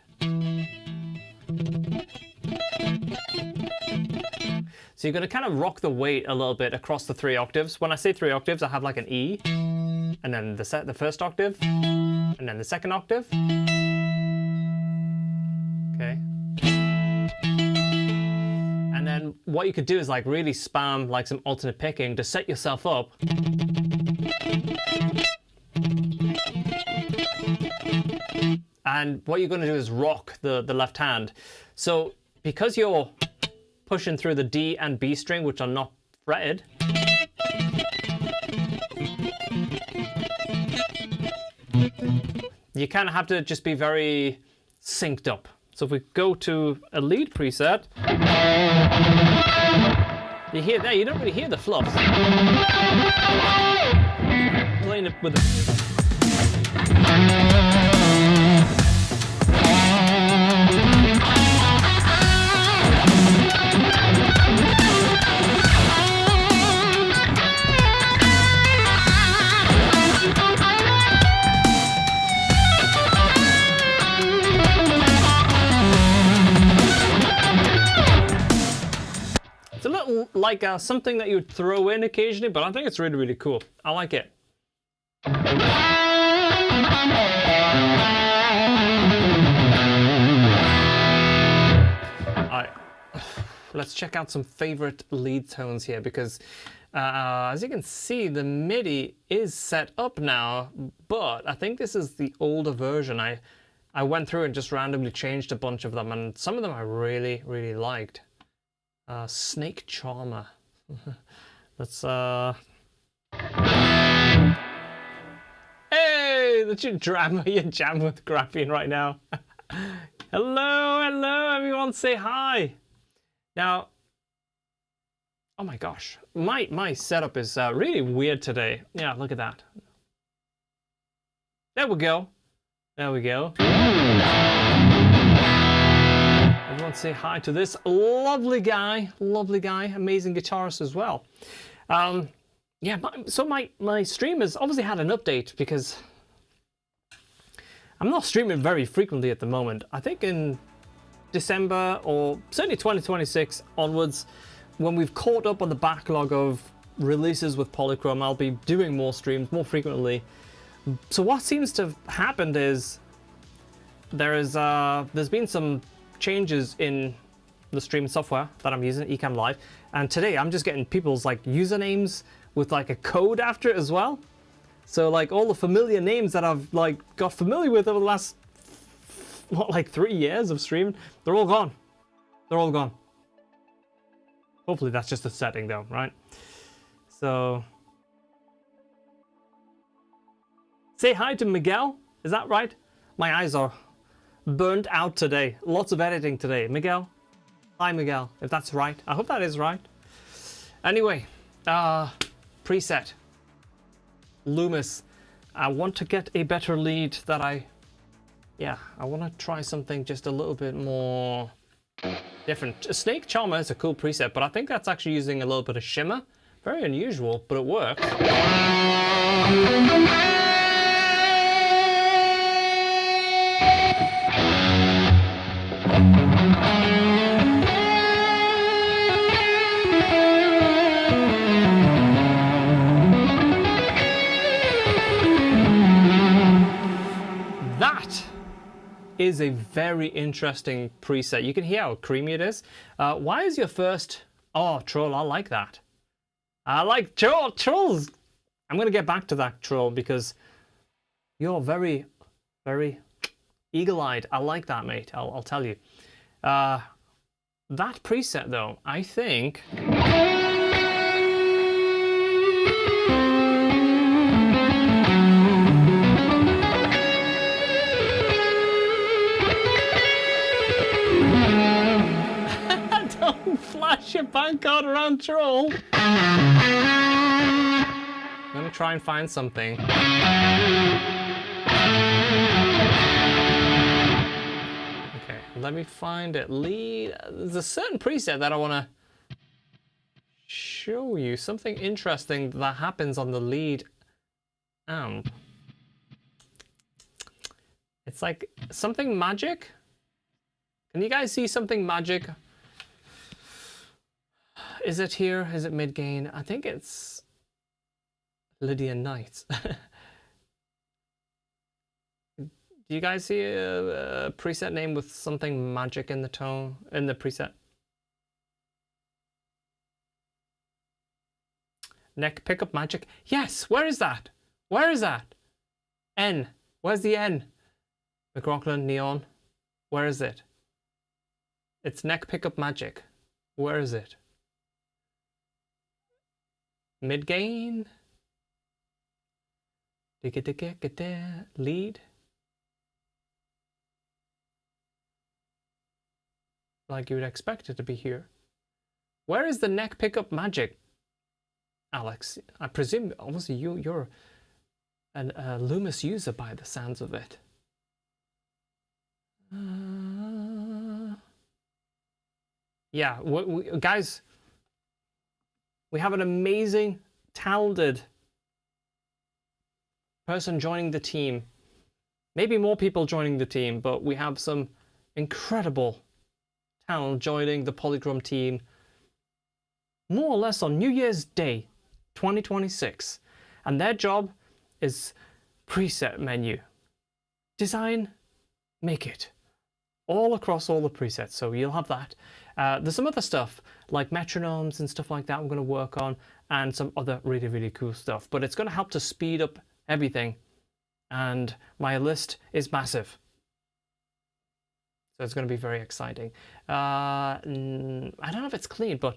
So you're going to kind of rock the weight a little bit across the 3 octaves. When I say 3 octaves, I have like an E, and then the first octave, and then the second octave. Okay. And then what you could do is like really spam like some alternate picking to set yourself up. And what you're going to do is rock the left hand. So because you're pushing through the D and B string, which are not fretted, you kind of have to just be very synced up. So if we go to a lead preset, you hear there, you don't really hear the fluffs. Playing it with the like something that you would throw in occasionally, but I think it's really, really cool. I like it. Alright, let's check out some favorite lead tones here, because as you can see, the MIDI is set up now, but I think this is the older version. I went through and just randomly changed a bunch of them, and some of them I really, really liked. Snake Charmer. Let's Hey, that's your drama, you jam with graphene right now. Hello, hello, everyone, say hi. Now, oh my gosh, my setup is really weird today. Yeah, look at that. There we go. There we go. Everyone say hi to this lovely guy, amazing guitarist as well. Yeah, so my stream has obviously had an update because I'm not streaming very frequently at the moment. I think in December or certainly 2026 onwards, when we've caught up on the backlog of releases with Polychrome, I'll be doing more streams more frequently. So what seems to have happened is there's been some changes in the streaming software that I'm using, Ecamm Live, and today I'm just getting people's like usernames with like a code after it as well. So like all the familiar names that I've like got familiar with over the last what, like 3 years of streaming, they're all gone. They're all gone. Hopefully that's just a setting though, right? So say hi to Miguel. Is that right? My eyes are burnt out today. Lots of editing today. Miguel. Hi Miguel, if that's right. I hope that is right. Anyway, preset. Loomis. I want to get a better lead that I want to try something just a little bit more different. A Snake Charmer is a cool preset, but I think that's actually using a little bit of shimmer. Very unusual, but it works. That is a very interesting preset. You can hear how creamy it is. Why is your first... Oh, Troll, I like that. I like Trolls. I'm going to get back to that, Troll, because you're very, very eagle-eyed. I like that, mate. I'll tell you. That preset, though, I think... Flash your bank card around, Troll. I'm gonna try and find something. Okay, let me find it. Lead. There's a certain preset that I want to show you. Something interesting that happens on the lead amp. It's like something magic. Can you guys see something magic? Is it here? Is it mid-gain? I think it's Lydian Knights. Do you guys see a preset name with something magic in the tone, in the preset? Neck pickup magic. Yes, where is that? Where is that? N. Where's the N? McRocklin, Neon. Where is it? It's neck pickup magic. Where is it? Mid-gain. Lead. Like you would expect it to be here. Where is the neck pickup magic? Alex, I presume obviously you're a Loomis user by the sounds of it. Yeah, guys, we have an amazing, talented person joining the team. Maybe more people joining the team, but we have some incredible talent joining the Polychrome team more or less on New Year's Day 2026. And their job is preset menu. Design, make it. All across all the presets, so you'll have that. There's some other stuff like metronomes and stuff like that I'm going to work on, and some other really, really cool stuff. But it's going to help to speed up everything, and my list is massive. So it's going to be very exciting. I don't know if it's clean, but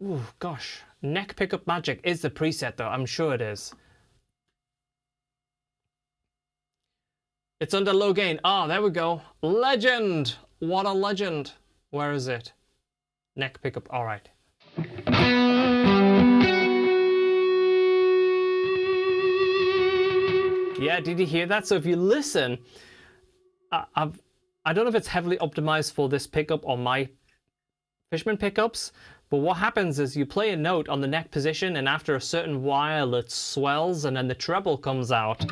ooh, gosh, neck pickup magic is the preset though. I'm sure it is. It's under low gain. Ah, there we go. Legend. What a legend. Where is it? Neck pickup. All right. Yeah, did you hear that? So if you listen, I don't know if it's heavily optimized for this pickup or my Fishman pickups, but what happens is you play a note on the neck position, and after a certain while it swells and then the treble comes out.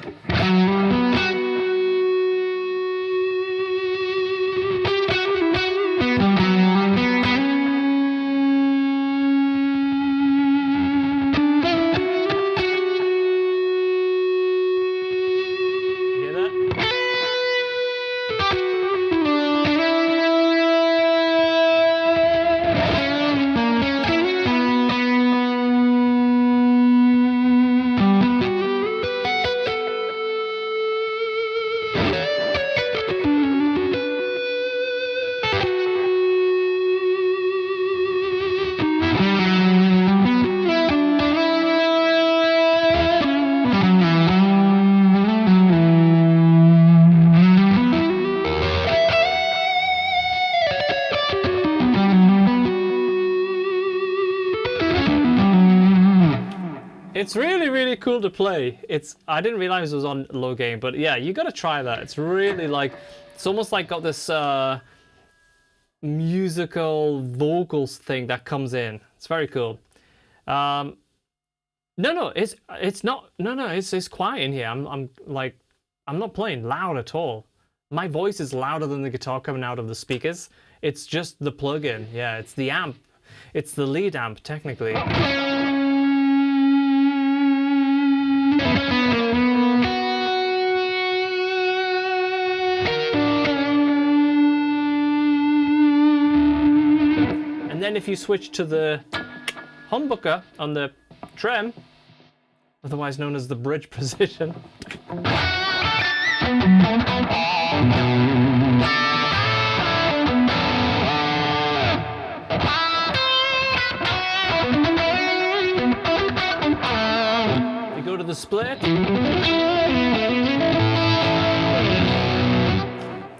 It's really, really cool to play. I didn't realize it was on low gain, but yeah, you gotta try that. It's really like, it's almost like got this musical vocals thing that comes in. It's very cool. No, it's not. No, it's quiet in here. I'm not playing loud at all. My voice is louder than the guitar coming out of the speakers. It's just the plug-in. Yeah, it's the amp. It's the lead amp, technically. And then if you switch to the humbucker on the trem, otherwise known as the bridge position, you go to the split,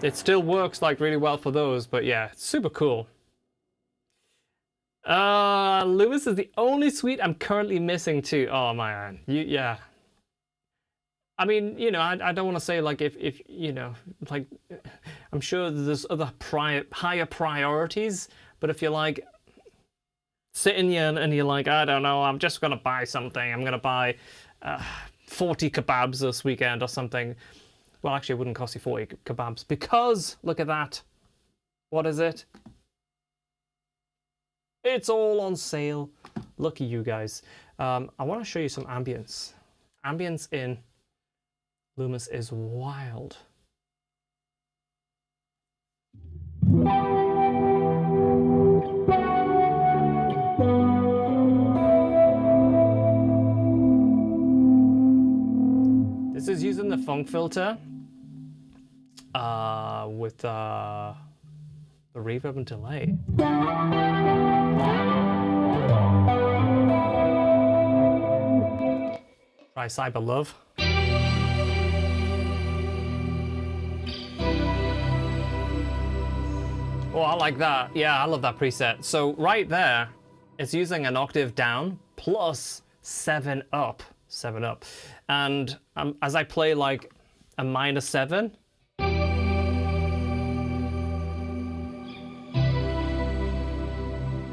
it still works like really well for those, but yeah, it's super cool. Lewis is the only suite I'm currently missing too. Oh man, yeah. I mean, you know, I don't want to say like if you know, like, I'm sure there's other higher priorities, but if you're like sitting here and you're like, I don't know, I'm just gonna buy something. I'm gonna buy 40 kebabs this weekend or something. Well, actually, it wouldn't cost you 40 kebabs because look at that. What is it? It's all on sale. Lucky you guys. I want to show you some ambience. Ambience in Loomis is wild. This is using the funk filter with the reverb and delay. Try Cyber Love. Oh, I like that. Yeah, I love that preset. So right there, it's using an octave down plus 7 up. 7 up. And as I play like a minor 7,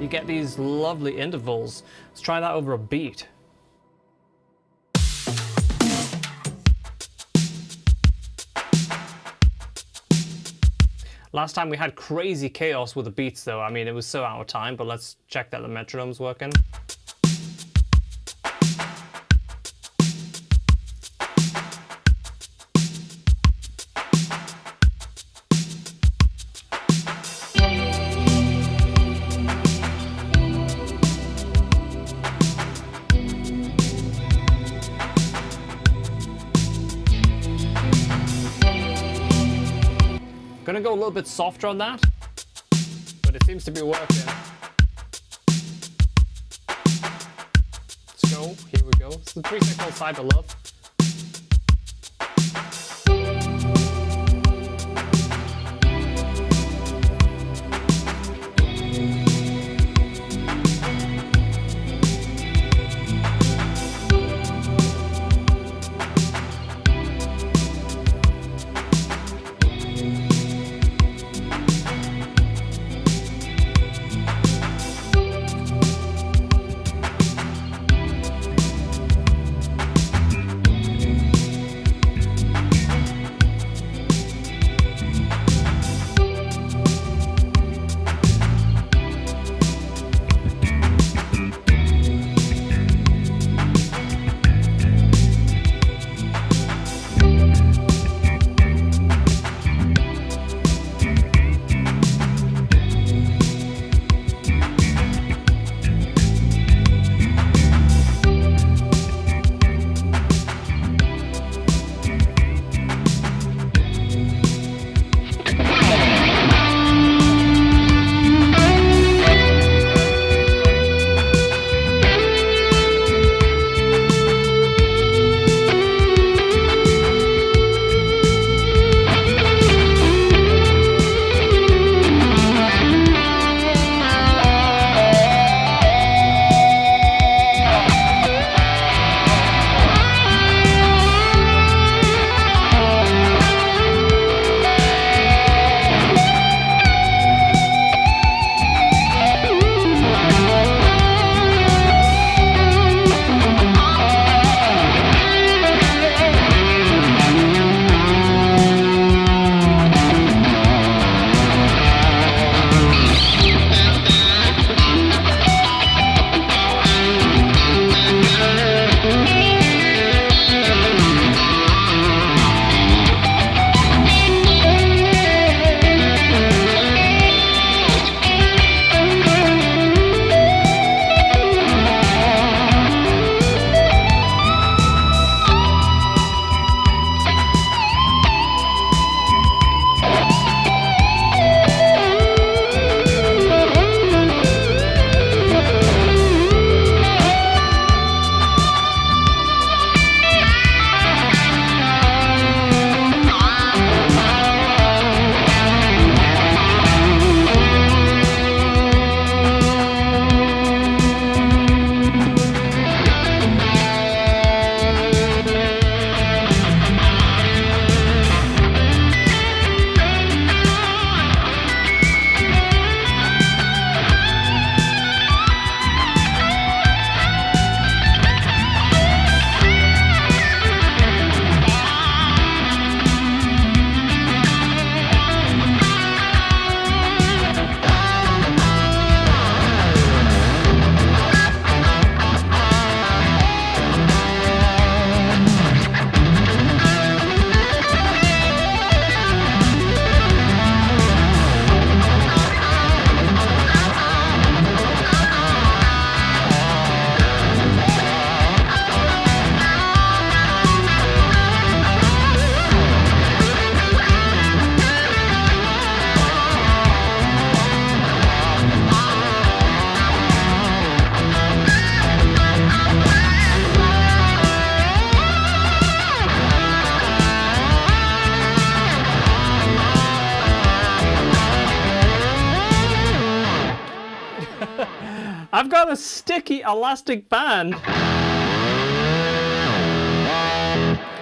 you get these lovely intervals. Let's try that over a beat. Last time we had crazy chaos with the beats though. I mean, it was so out of time, but let's check that the metronome's working. Gonna go a little bit softer on that, but it seems to be working. Let's go, here we go. It's the preset called Cyber Love. I've got a sticky elastic band.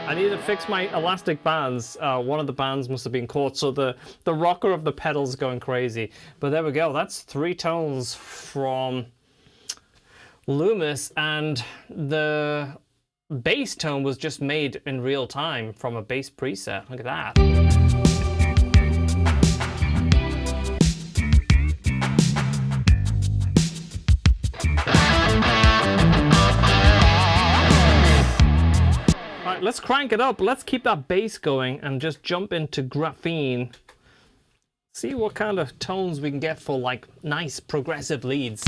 I need to fix my elastic bands. One of the bands must have been caught, so the rocker of the pedal's going crazy. But there we go. That's 3 tones from Loomis, and the bass tone was just made in real time from a bass preset. Look at that. All right, let's crank it up. Let's keep that bass going and just jump into Graphene. See what kind of tones we can get for like nice progressive leads.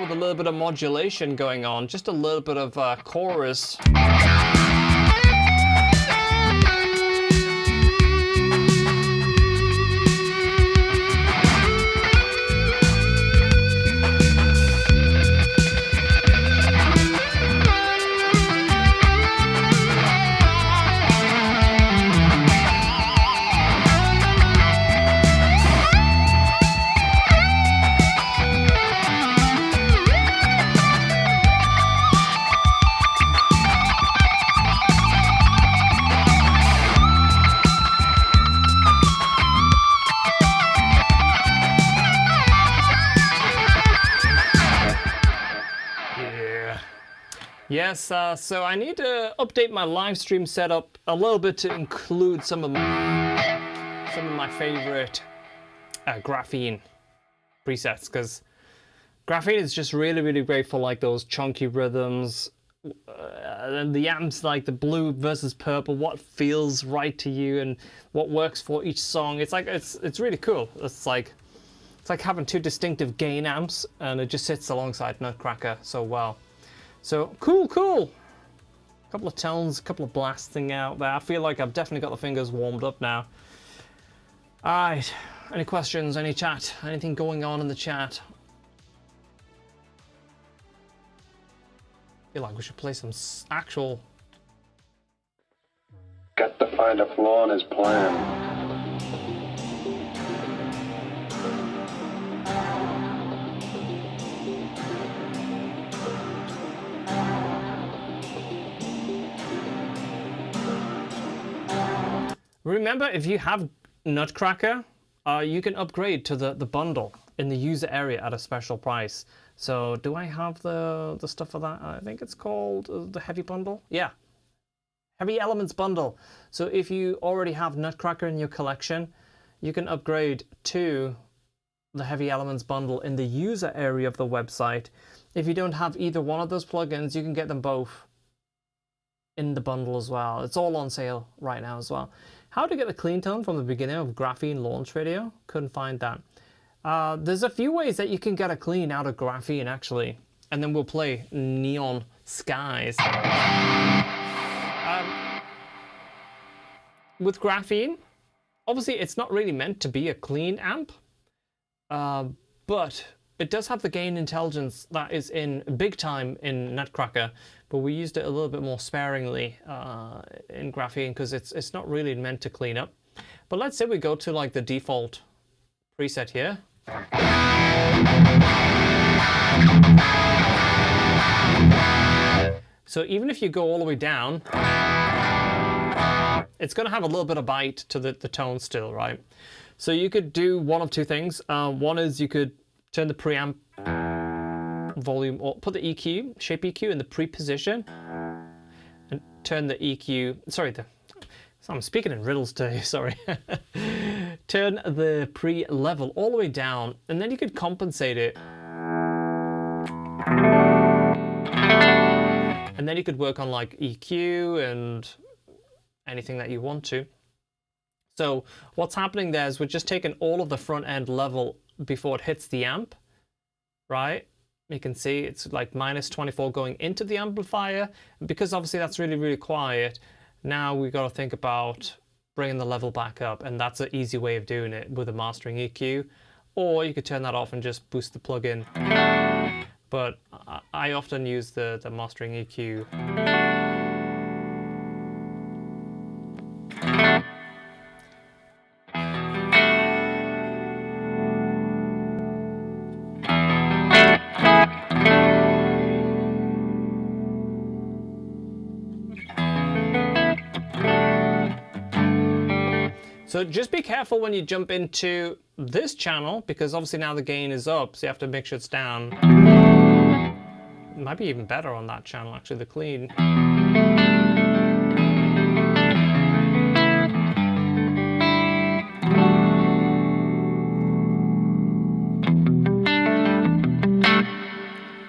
With a little bit of modulation going on, just a little bit of chorus. Yes, so I need to update my live stream setup a little bit to include some of my favorite Graphene presets, because Graphene is just really great for like those chunky rhythms, and the amps, like the blue versus purple, what feels right to you and what works for each song. It's like it's really cool. It's like having 2 distinctive gain amps, and it just sits alongside Nutcracker so well. So cool. A couple of tones, a couple of blasting out there. I feel like I've definitely got the fingers warmed up now. All right, any questions, any chat, anything going on in the chat? I feel like we should play some actual... Got to find a flaw in his plan. Remember, if you have Nutcracker, you can upgrade to the bundle in the user area at a special price. So do I have the stuff for that? I think it's called the Heavy Bundle. Yeah, Heavy Elements Bundle. So if you already have Nutcracker in your collection, you can upgrade to the Heavy Elements Bundle in the user area of the website. If you don't have either one of those plugins, you can get them both in the bundle as well. It's all on sale right now as well. How to get the clean tone from the beginning of Graphene launch video? Couldn't find that. There's a few ways that you can get a clean out of Graphene actually, and then we'll play Neon Skies. With Graphene, obviously it's not really meant to be a clean amp. but it does have the gain intelligence that is in big time in Nutcracker, but we used it a little bit more sparingly in Graphene because it's not really meant to clean up. But let's say we go to like the default preset here. So even if you go all the way down, it's going to have a little bit of bite to the tone still, right? So you could do one of two things. One is you could turn the preamp volume, or put the EQ, shape EQ in the pre position, and turn the EQ, I'm speaking in riddles today, sorry. Turn the pre level all the way down, and then you could compensate it. And then you could work on like EQ and anything that you want to. So what's happening there is we're just taking all of the front end level before it hits the amp, right? You can see it's like -24 going into the amplifier. And because obviously that's really, really quiet, now we've got to think about bringing the level back up. And that's an easy way of doing it with a mastering EQ. Or you could turn that off and just boost the plugin. But I often use the mastering EQ. So just be careful when you jump into this channel, because obviously now the gain is up, so you have to make sure it's down. It might be even better on that channel, actually, the clean.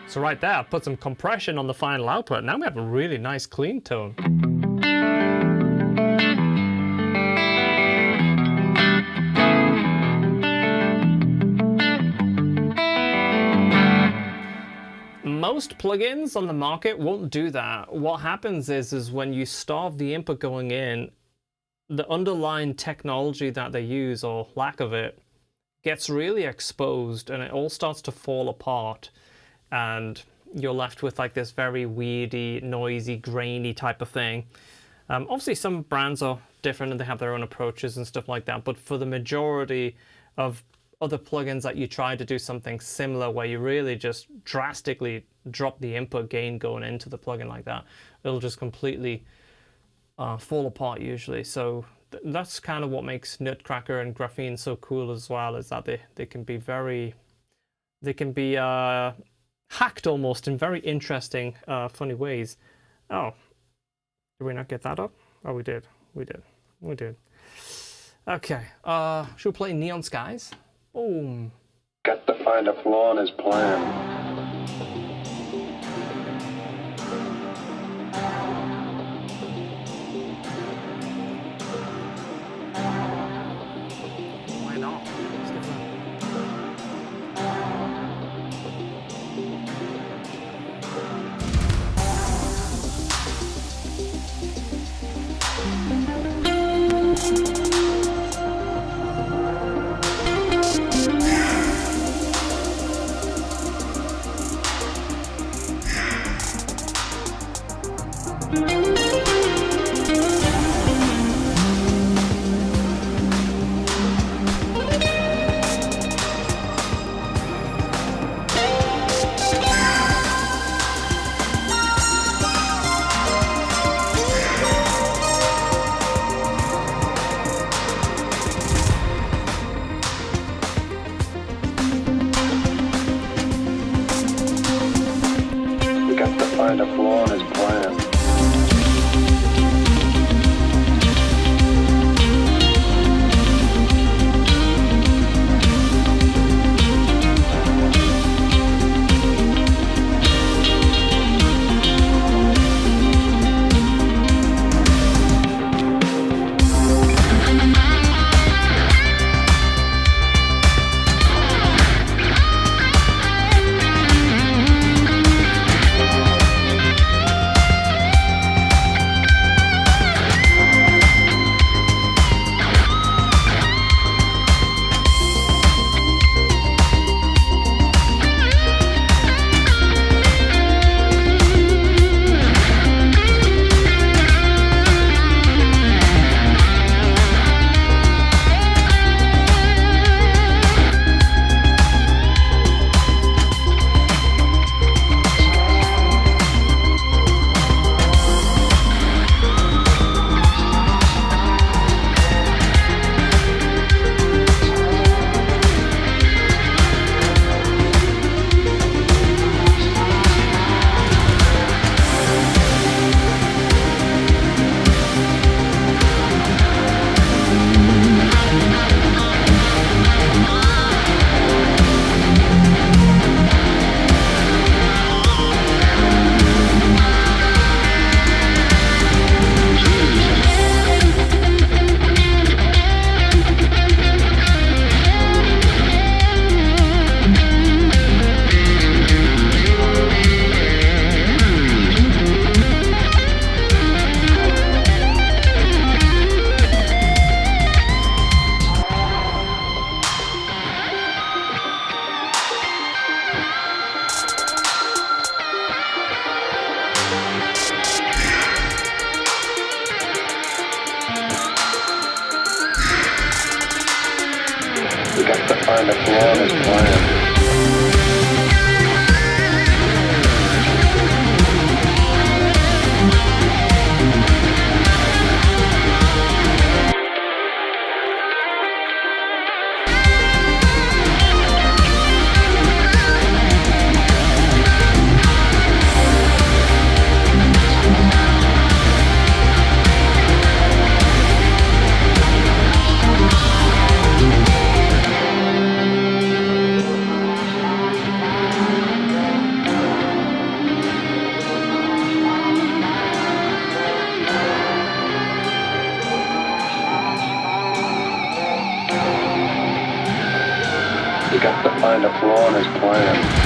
So right there, put some compression on the final output. Now we have a really nice clean tone. Most plugins on the market won't do that. What happens is when you starve the input going in, the underlying technology that they use, or lack of it, gets really exposed and it all starts to fall apart. And you're left with like this very weirdy, noisy, grainy type of thing. Obviously some brands are different and they have their own approaches and stuff like that. But for the majority of other plugins that you try to do something similar where you really just drastically drop the input gain going into the plugin like that, it'll just completely fall apart usually. So that's kind of what makes Nutcracker and Graphene so cool as well, is that they can be hacked almost in very interesting, funny ways. Oh, did we not get that up? Oh, we did. Okay, should we play Neon Skies? Boom. Got to find a flaw in his plan. Why not? Let's get that. Find a flaw in his plan. find a flaw in his plan. You got to find a flaw in his plan.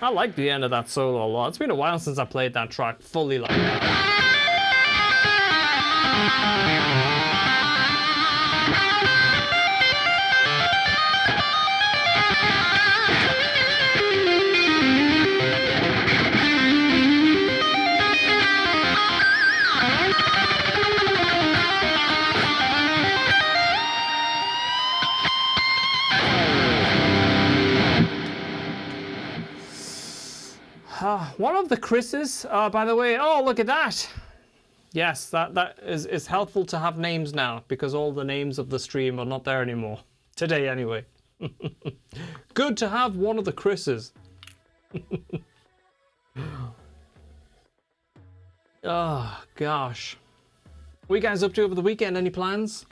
I like the end of that solo a lot. It's been a while since I played that track fully like that. One of the Chris's, by the way, oh, look at that. Yes, that is helpful to have names now, because all the names of the stream are not there anymore. Today, anyway. Good to have one of the Chris's. Oh, gosh. What are you guys up to over the weekend? Any plans?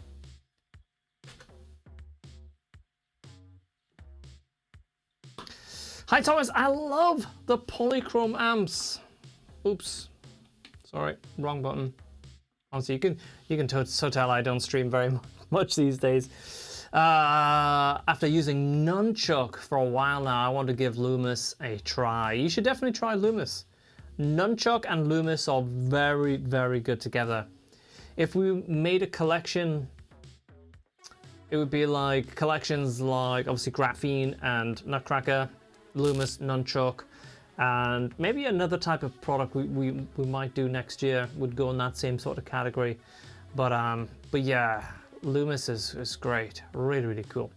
Hi Thomas, I love the polychrome amps. Oops, sorry, wrong button. Honestly, you can so tell I don't stream very much these days. After using Nunchuck for a while now, I want to give Loomis a try. You should definitely try Loomis. Nunchuck and Loomis are very, very good together. If we made a collection, it would be like collections like obviously Graphene and Nutcracker, Loomis, Nunchuck, and maybe another type of product we might do next year would go in that same sort of category. But yeah, Loomis is great, really, really cool.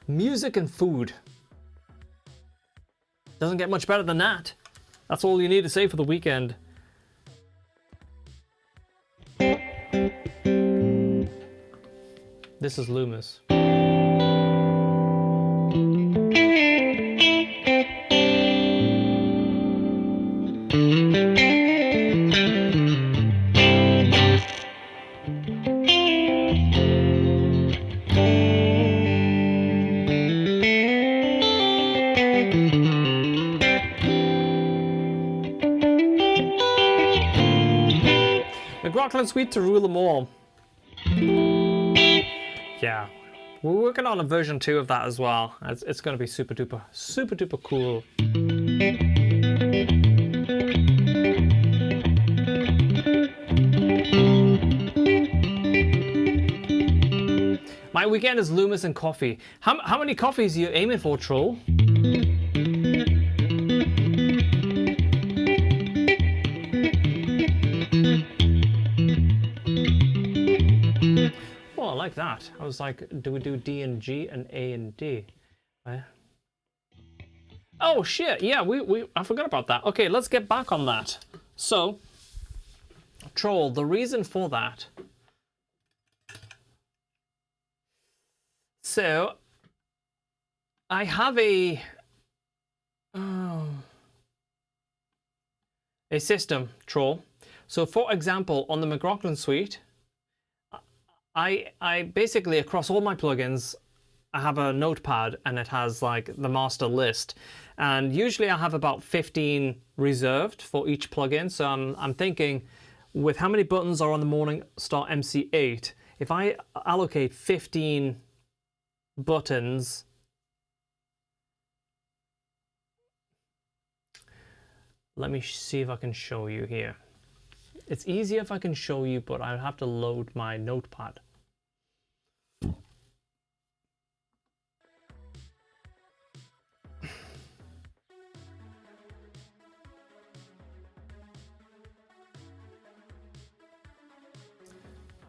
Music and food. Doesn't get much better than that. That's all you need to say for the weekend. This is Loomis. McRocklin Suite to rule them all. Yeah, we're working on a version 2 of that as well. It's going to be super duper cool. My weekend is Loomis and coffee. How many coffees are you aiming for, Troll? Oh, I like that. I was like, do we do D and G and A and D? Oh shit, yeah, I forgot about that. Okay, let's get back on that. So, Troll, the reason for that. So, I have a system, Troll. So, for example, on the McRocklin Suite, I basically, across all my plugins, I have a notepad and it has like the master list. And usually I have about 15 reserved for each plugin. So I'm thinking, with how many buttons are on the Morningstar MC8, if I allocate 15 buttons, let me see if I can show you here. It's easier if I can show you, but I'll have to load my notepad.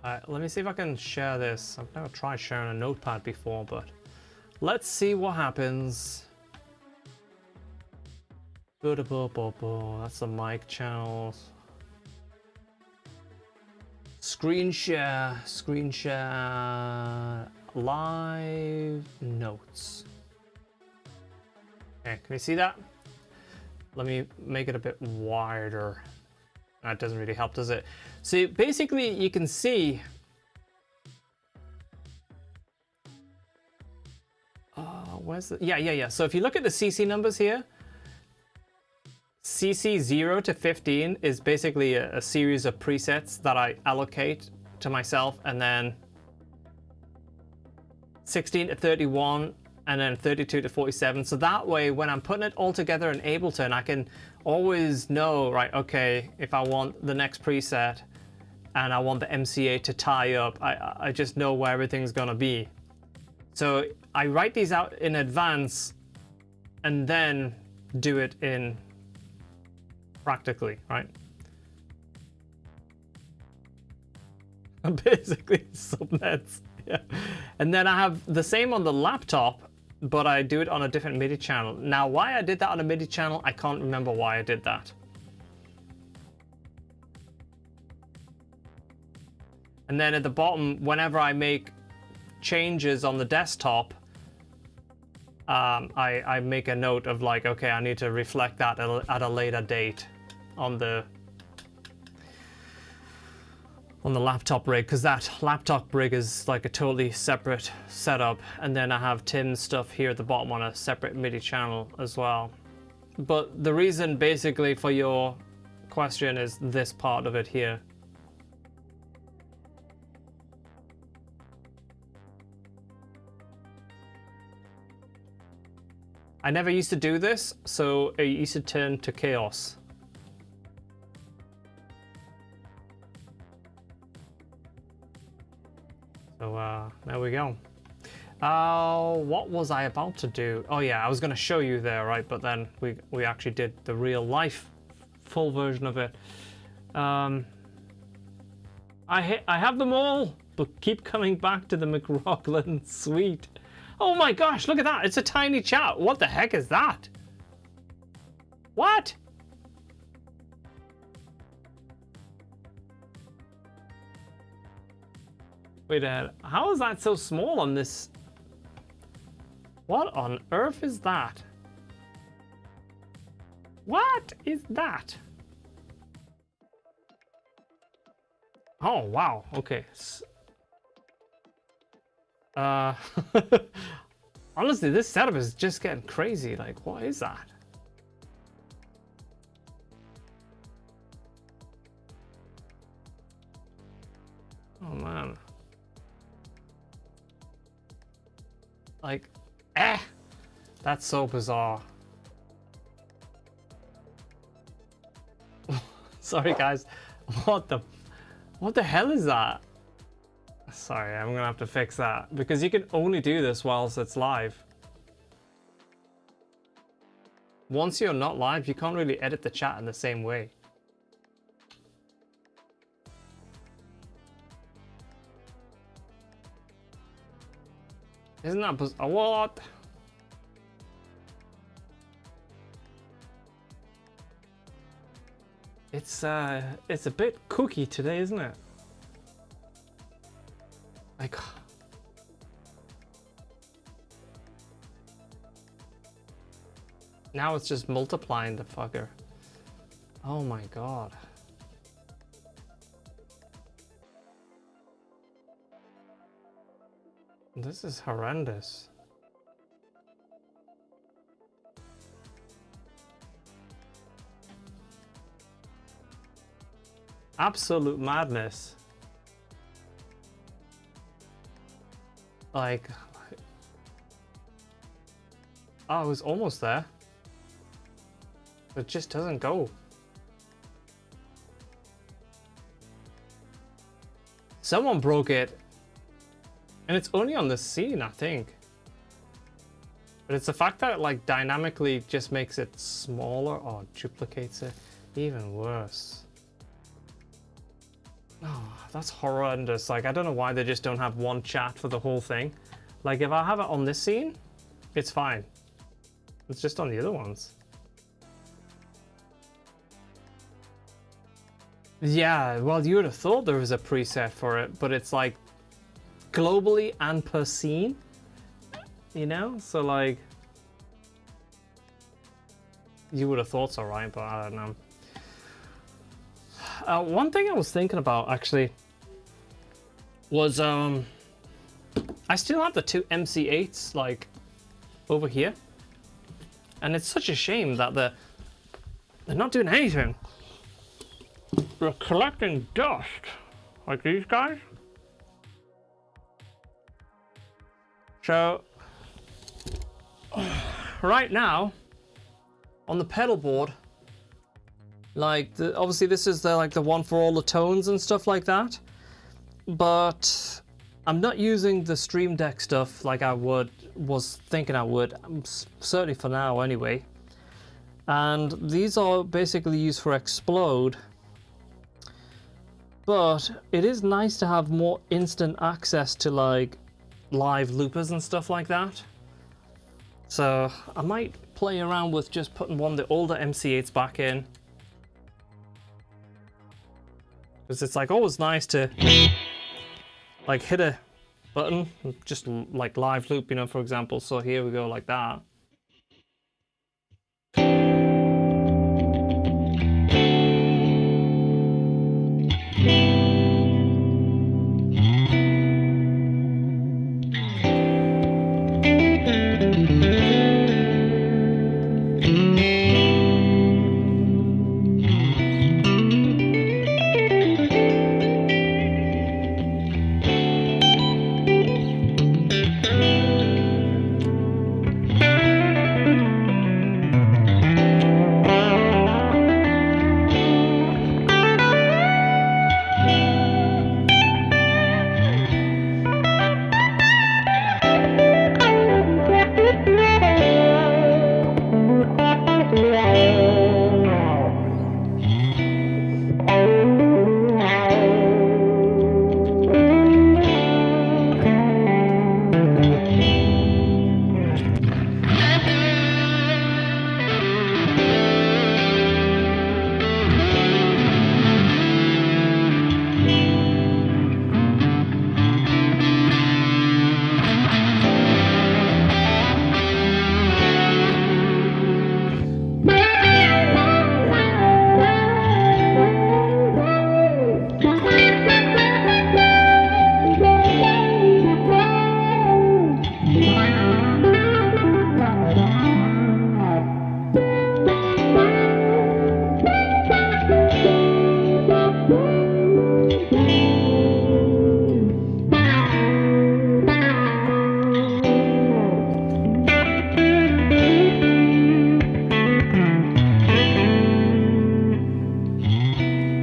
Alright, let me see if I can share this. I've never tried sharing a notepad before, but let's see what happens. That's the mic channels. Screen share, live notes. Okay, can you see that? Let me make it a bit wider. That doesn't really help, does it? So basically you can see where's the yeah. So if you look at the CC numbers here, CC 0 to 15 is basically a series of presets that I allocate to myself, and then 16 to 31, and then 32 to 47. So that way, when I'm putting it all together in Ableton, I can always know, right, okay, if I want the next preset and I want the MCA to tie up, I just know where everything's gonna be. So I write these out in advance and then do it in practically, right? Basically subnets, yeah. And then I have the same on the laptop, but I do it on a different MIDI channel. Now, why I did that on a MIDI channel, I can't remember why I did that. And then at the bottom, whenever I make changes on the desktop, I make a note of like, okay, I need to reflect that at a later date on the laptop rig, because that laptop rig is like a totally separate setup. And then I have Tim's stuff here at the bottom on a separate MIDI channel as well. But the reason basically for your question is this part of it here. I never used to do this, so it used to turn to chaos. So there we go. What was I about to do? Oh yeah, I was going to show you there, right? But then we actually did the real life full version of it. I have them all, but keep coming back to the McRocklin suite. Oh my gosh, look at that. It's a tiny chat. What the heck is that? What? Wait a minute. How is that so small on this? What on earth is that? What is that? Oh, wow. Okay. Honestly, this setup is just getting crazy. Like, what is that? Oh man. Like, that's so bizarre. Sorry guys. What the hell is that? Sorry, I'm gonna have to fix that, because you can only do this whilst it's live. Once you're not live, you can't really edit the chat in the same way. Isn't that bizarre? What? It's a bit kooky today, isn't it? Like, now it's just multiplying the fucker. Oh my god. This is horrendous. Absolute madness. Like, oh, it was almost there. It just doesn't go. Someone broke it. And it's only on the scene, I think. But it's the fact that it like dynamically just makes it smaller or duplicates it. Even worse. Oh, that's horrendous. Like, I don't know why they just don't have one chat for the whole thing. Like, if I have it on this scene, it's fine. It's just on the other ones. Yeah, well, you would have thought there was a preset for it, but it's like globally and per scene, you know? So like, you would have thought so, right? But I don't know. One thing I was thinking about actually was I still have the two MC8s like over here, and it's such a shame that they're not doing anything. They're collecting dust like these guys. So right now on the pedal board, like obviously this is the like the one for all the tones and stuff like that, but I'm not using the Stream Deck stuff like I was thinking I would, certainly for now anyway. And these are basically used for Explode, but it is nice to have more instant access to like live loopers and stuff like that. So I might play around with just putting one of the older MC8s back in, because it's like always nice to like hit a button, just like live loop, you know, for example. So here we go, like that.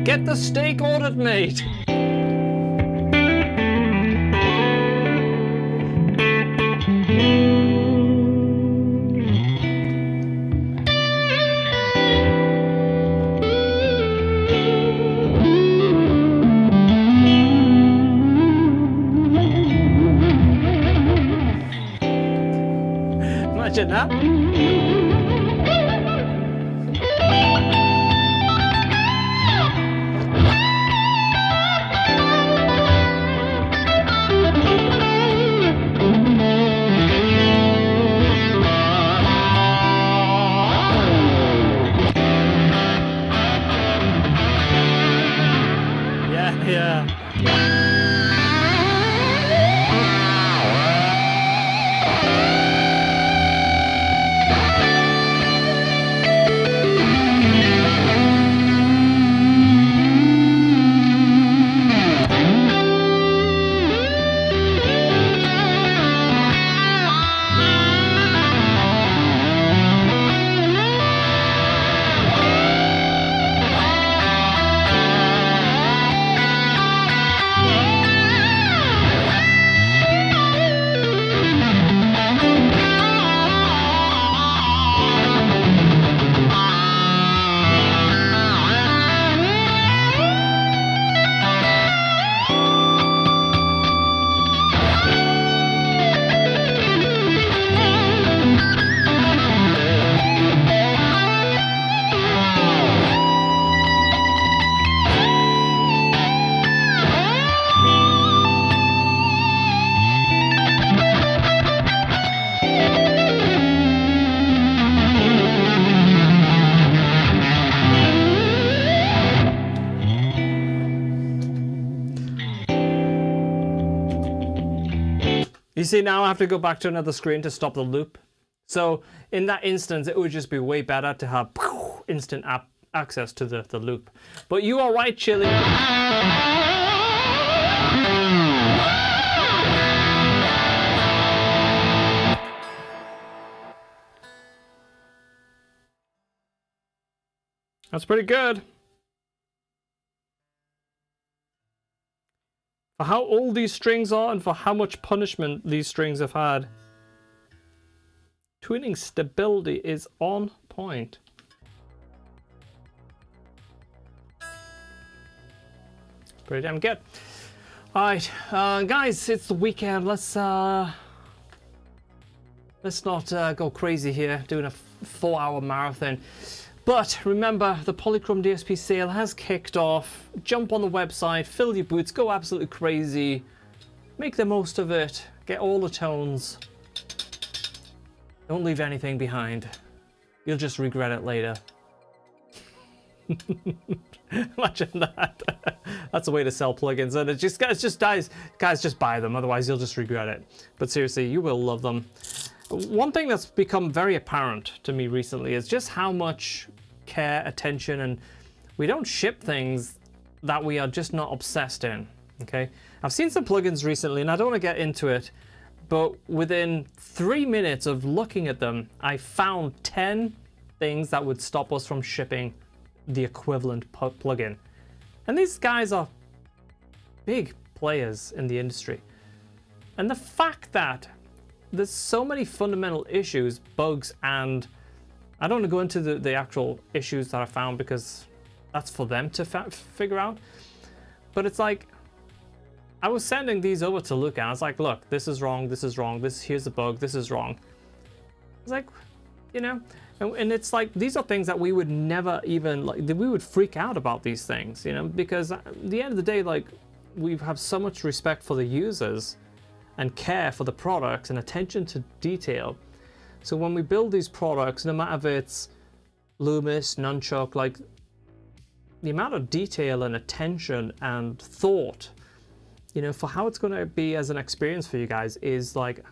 Get the steak ordered, mate. Imagine that. Yeah. You see, now I have to go back to another screen to stop the loop. So in that instance, it would just be way better to have instant access to the loop. But you are right, Chili. That's pretty good. For how old these strings are and for how much punishment these strings have had, tuning stability is on point. Pretty damn good. Alright, guys, it's the weekend. Let's not go crazy here doing a 4-hour marathon. But remember, the Polychrome DSP sale has kicked off. Jump on the website, fill your boots, go absolutely crazy. Make the most of it. Get all the tones. Don't leave anything behind. You'll just regret it later. Imagine that. That's a way to sell plugins, and it just guys just buy them, otherwise you'll just regret it. But seriously, you will love them. One thing that's become very apparent to me recently is just how much care, attention, and we don't ship things that we are just not obsessed in. Okay, I've seen some plugins recently, and I don't want to get into it, but within 3 minutes of looking at them, I found 10 things that would stop us from shipping the equivalent plugin. And these guys are big players in the industry. And the fact that there's so many fundamental issues, bugs, and I don't want to go into the actual issues that I found because that's for them to figure out. But it's like, I was sending these over to Luca, and I was like, look, this is wrong, here's the bug, this is wrong. It's like, you know, and it's like, these are things that we would never even, like, we would freak out about these things, you know, because at the end of the day, like, we have so much respect for the users and care for the products and attention to detail. So when we build these products, no matter if it's Loomis, Nunchuck, like, the amount of detail and attention and thought, you know, for how it's going to be as an experience for you guys is like,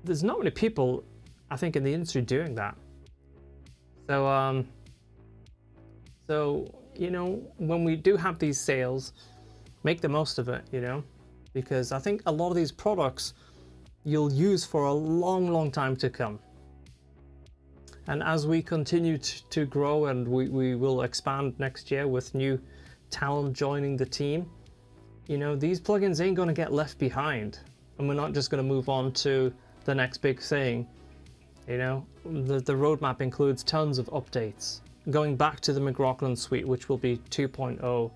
there's not many people, I think, in the industry doing that. So you know, when we do have these sales, make the most of it, you know, because I think a lot of these products you'll use for a long time to come. And as we continue to grow, and we will expand next year with new talent joining the team, you know, these plugins ain't going to get left behind, and we're not just going to move on to the next big thing. You know, the roadmap includes tons of updates, going back to the McRocklin suite, which will be 2.0.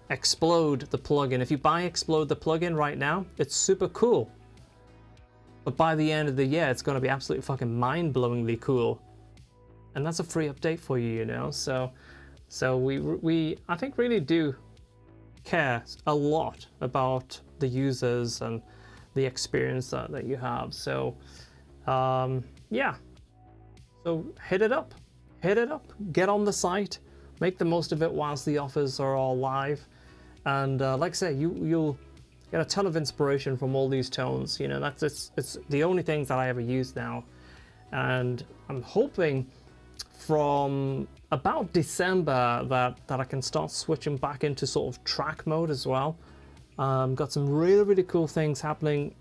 Explode the plugin. If you buy Explode the plugin right now, it's super cool. But by the end of the year, it's going to be absolutely fucking mind-blowingly cool. And that's a free update for you, you know. So we I think really do care a lot about the users and the experience that you have. So yeah. So hit it up, get on the site, make the most of it whilst the offers are all live. And like I say, you'll get a ton of inspiration from all these tones. You know, it's the only things that I ever use now. And I'm hoping from about December that I can start switching back into sort of track mode as well. Got some really cool things happening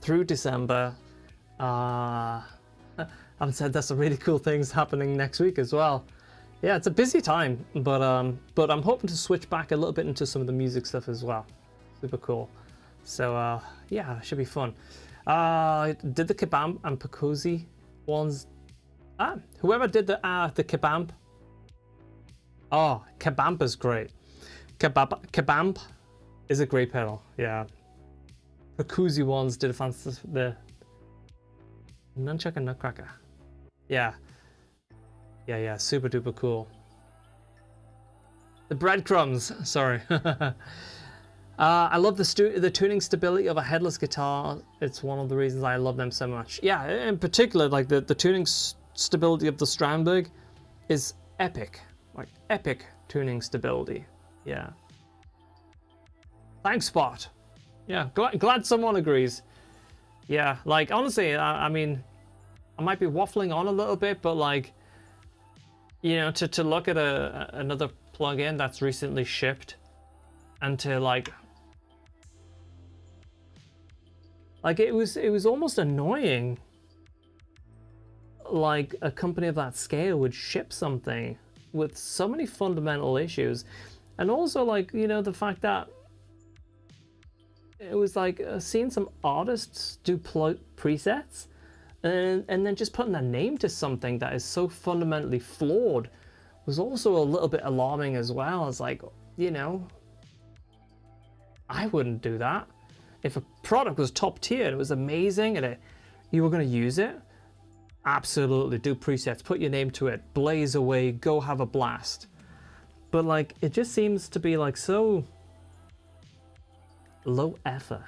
through December. I've said there's some really cool things happening next week as well. Yeah, it's a busy time, but I'm hoping to switch back a little bit into some of the music stuff as well. Super cool. So yeah, it should be fun. Did the Kabamp and Pacosi ones? Whoever did the Kabamp. Oh, Kabamp is great. Kabamp is a great pedal. Yeah. Pacosi ones did a fantastic. The Nunchuck and Nutcracker. Yeah, super duper cool. The breadcrumbs, sorry. I love the tuning stability of a headless guitar. It's one of the reasons I love them so much. Yeah, in particular, like the tuning stability of the Strandberg is epic. Like epic tuning stability. Yeah. Thanks, Spot. Yeah, glad someone agrees. Yeah, like honestly, I mean, I might be waffling on a little bit, but like, you know, to look at another plugin that's recently shipped, and to like it was almost annoying. Like a company of that scale would ship something with so many fundamental issues, and also like, you know, the fact that it was like seeing some artists do presets and then just putting their name to something that is so fundamentally flawed was also a little bit alarming as well. It's like, you know, I wouldn't do that. If a product was top tier and it was amazing and you were going to use it, absolutely do presets, put your name to it, blaze away, go have a blast. But like, it just seems to be like so low effort.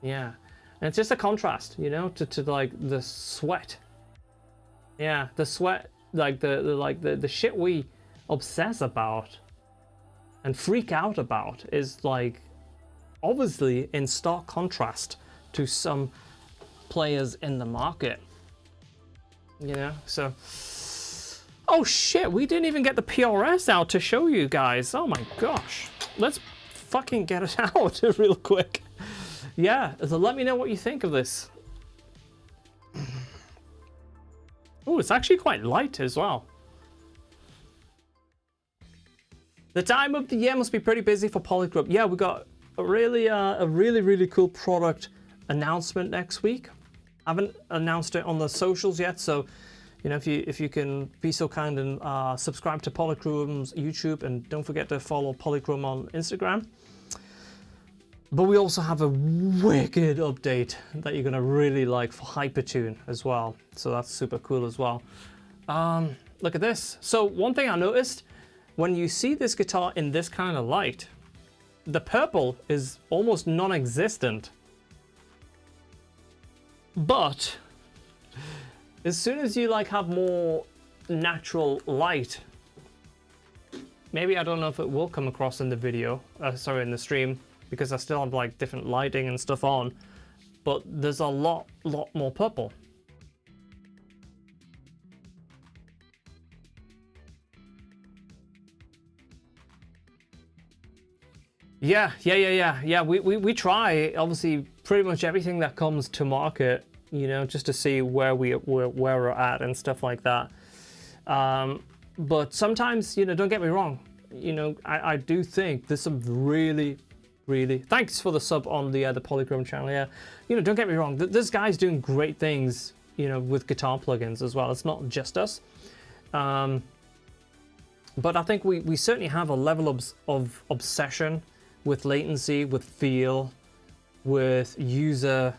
Yeah, and it's just a contrast, you know, to like the sweat. Yeah, the sweat, like the shit we obsess about and freak out about is like obviously in stark contrast to some players in the market. You know, so oh shit, we didn't even get the PRS out to show you guys. Oh my gosh, let's fucking get it out real quick. Yeah, so let me know what you think of this. Oh, it's actually quite light as well. The time of the year must be pretty busy for Polygroup. Yeah, we got a really cool product announcement next week. I haven't announced it on the socials yet, so you know, if you can be so kind and subscribe to Polychrom's YouTube, and don't forget to follow Polychrome on Instagram. But we also have a wicked update that you're gonna really like for Hypertune as well, so that's super cool as well. Look at this. So one thing I noticed, when you see this guitar in this kind of light, the purple is almost non-existent. But as soon as you like have more natural light, maybe, I don't know if it will come across in the video, sorry, in the stream, because I still have like different lighting and stuff on, but there's a lot more purple. Yeah. We try obviously pretty much everything that comes to market, you know, just to see where we're at and stuff like that. But sometimes, you know, don't get me wrong, you know, I do think there's some really thanks for the sub on the Polychrome channel. Yeah, you know, don't get me wrong, this guy's doing great things, you know, with guitar plugins as well. It's not just us. But I think we certainly have a level of obsession with latency, with feel, with user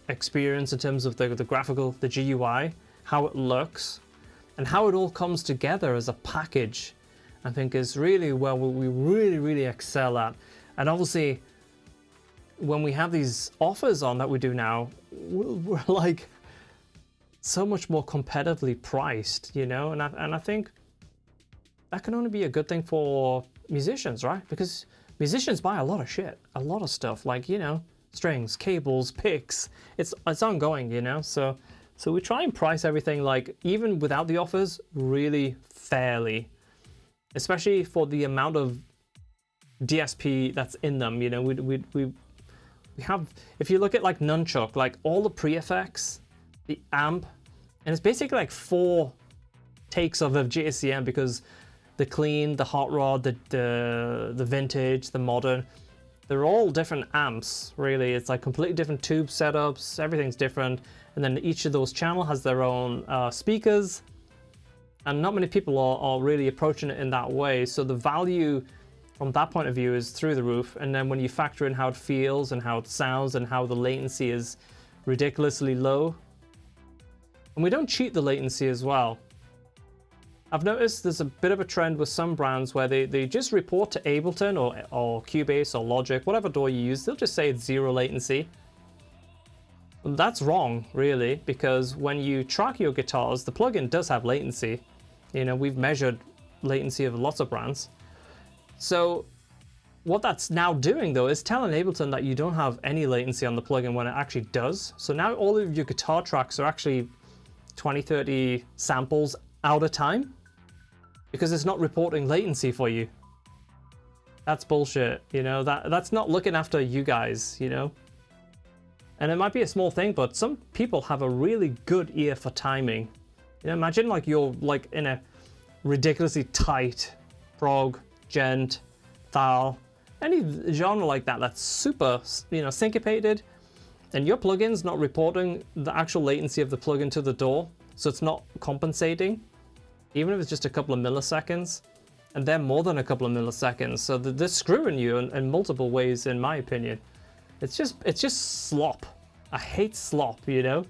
experience in terms of the graphical, the GUI, how it looks, and how it all comes together as a package, I think is really where we really excel at. And obviously, when we have these offers on that we do now, we're like so much more competitively priced, you know, and I think that can only be a good thing for musicians, right? Because musicians buy a lot of shit, a lot of stuff, like, you know, strings, cables, picks. It's ongoing, you know. So we try and price everything, like, even without the offers, really fairly, especially for the amount of DSP that's in them. You know, we have, if you look at like Nunchuck, like all the pre-effects, the amp, and it's basically like 4 takes of a JCM, because the clean, the hot rod, the vintage, the modern, they're all different amps, really. It's like completely different tube setups, everything's different. And then each of those channels has their own speakers. And not many people are really approaching it in that way. So the value from that point of view is through the roof. And then when you factor in how it feels and how it sounds and how the latency is ridiculously low. And we don't cheat the latency as well. I've noticed there's a bit of a trend with some brands where they just report to Ableton or Cubase or Logic, whatever DAW you use, they'll just say it's 0 latency. That's wrong, really, because when you track your guitars, the plugin does have latency. You know, we've measured latency of lots of brands. So what that's now doing though is telling Ableton that you don't have any latency on the plugin when it actually does. So now all of your guitar tracks are actually 20, 30 samples out of time because it's not reporting latency for you. That's bullshit, you know, that's not looking after you guys, you know. And it might be a small thing, but some people have a really good ear for timing. You know, imagine like you're like in a ridiculously tight prog, gent, thal, any genre like that that's super, you know, syncopated, and your plugin's not reporting the actual latency of the plugin to the DAW, so it's not compensating, even if it's just a couple of milliseconds, and they're more than a couple of milliseconds, so they're screwing you in multiple ways, in my opinion. It's just slop. I hate slop, you know.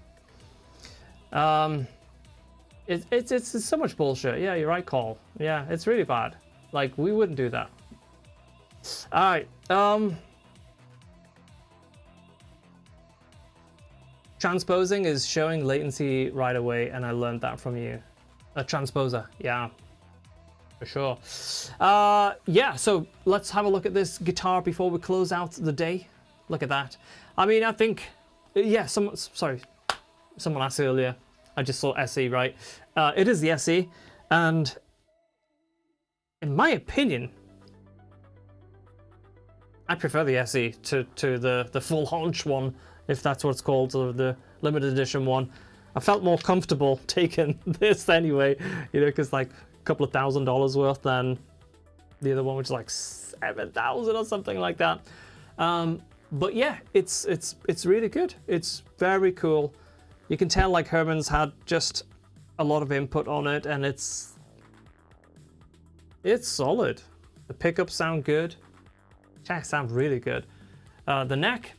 It's so much bullshit. Yeah, you're right, Cole. Yeah, it's really bad. Like, we wouldn't do that. All right. Transposing is showing latency right away, and I learned that from you. A transposer, yeah, for sure. Yeah, so let's have a look at this guitar before we close out the day. Look at that. I mean, I think, yeah, someone asked earlier. I just saw SE, right? It is the SE, and in my opinion, I prefer the SE to the full haunch one, if that's what it's called, or the limited edition one. I felt more comfortable taking this anyway, you know, because like a couple of $1,000 worth than the other one, which is like 7,000 or something like that. But yeah, it's really good. It's very cool. You can tell like Herman's had just a lot of input on it, and it's solid. The pickups sound good. They sound really good. The neck,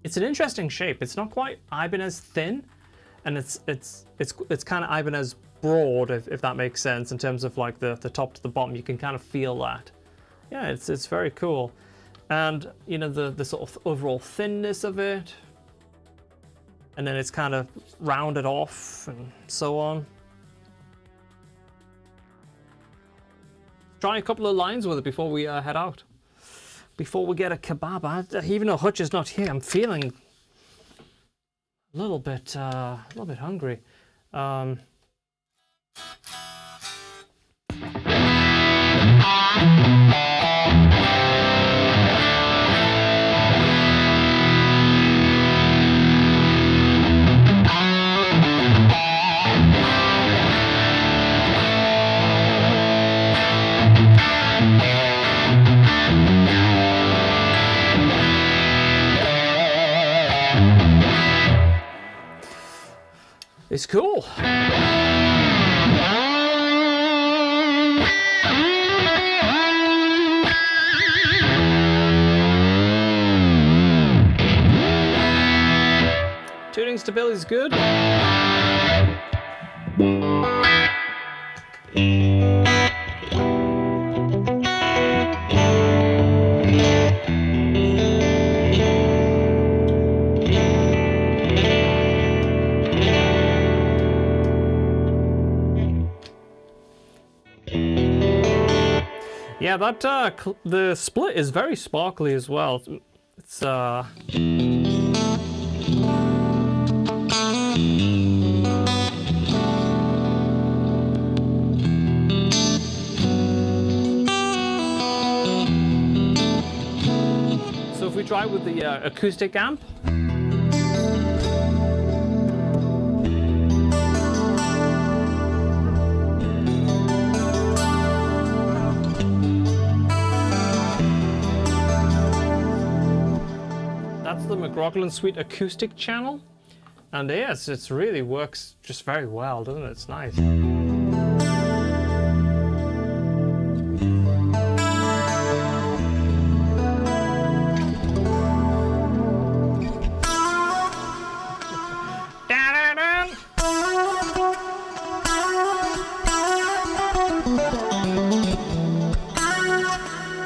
it's an interesting shape. It's not quite Ibanez thin, and it's kind of Ibanez broad, if that makes sense, in terms of like the top to the bottom. You can kind of feel that. Yeah, it's very cool. And you know, the sort of overall thinness of it, and then it's kind of rounded off and so on. Try a couple of lines with it before we head out. Before we get a kebab. Even though Hutch is not here, I'm feeling a little bit hungry. It's cool. Tuning stability is good. Yeah, that the split is very sparkly as well. It's so if we try with the acoustic amp. The McRocklin Suite acoustic channel, and yes, it really works just very well, doesn't it? It's nice.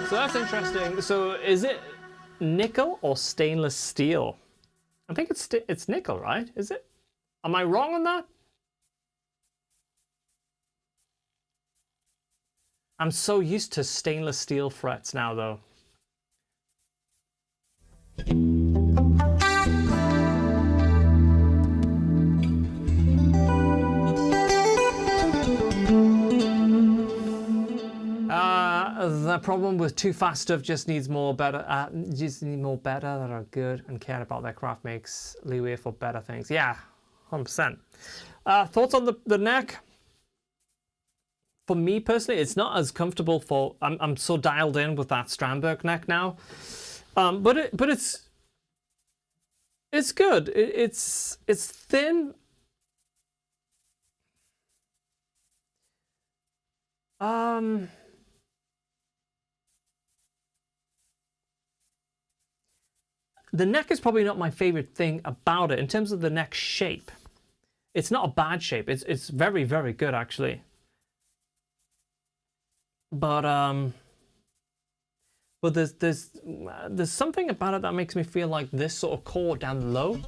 So that's interesting. So is it nickel or stainless steel? I think it's nickel, right? Is it? Am I wrong on that? I'm so used to stainless steel frets now, though. The problem with too fast stuff just needs more better. Just need more better that are good and care about their craft makes leeway for better things. Yeah, 100%. Thoughts on the neck? For me personally, it's not as comfortable for. I'm so dialed in with that Strandberg neck now, but it's good. It's thin. The neck is probably not my favorite thing about it in terms of the neck shape. It's not a bad shape. It's very, very good actually. But there's something about it that makes me feel like this sort of chord down low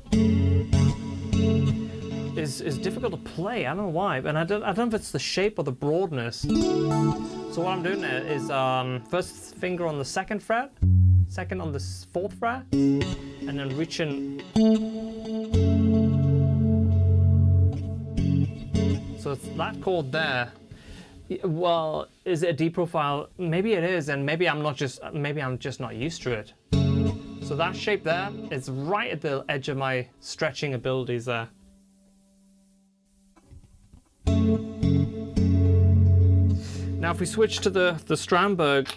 is difficult to play. I don't know why, and I don't know if it's the shape or the broadness. So what I'm doing is first finger on the 2nd fret, second on the 4th fret, and then reaching. So it's that chord there. Well, is it a D profile? Maybe it is, and maybe I'm just not used to it. So that shape there is right at the edge of my stretching abilities there. Now, if we switch to the Strandberg,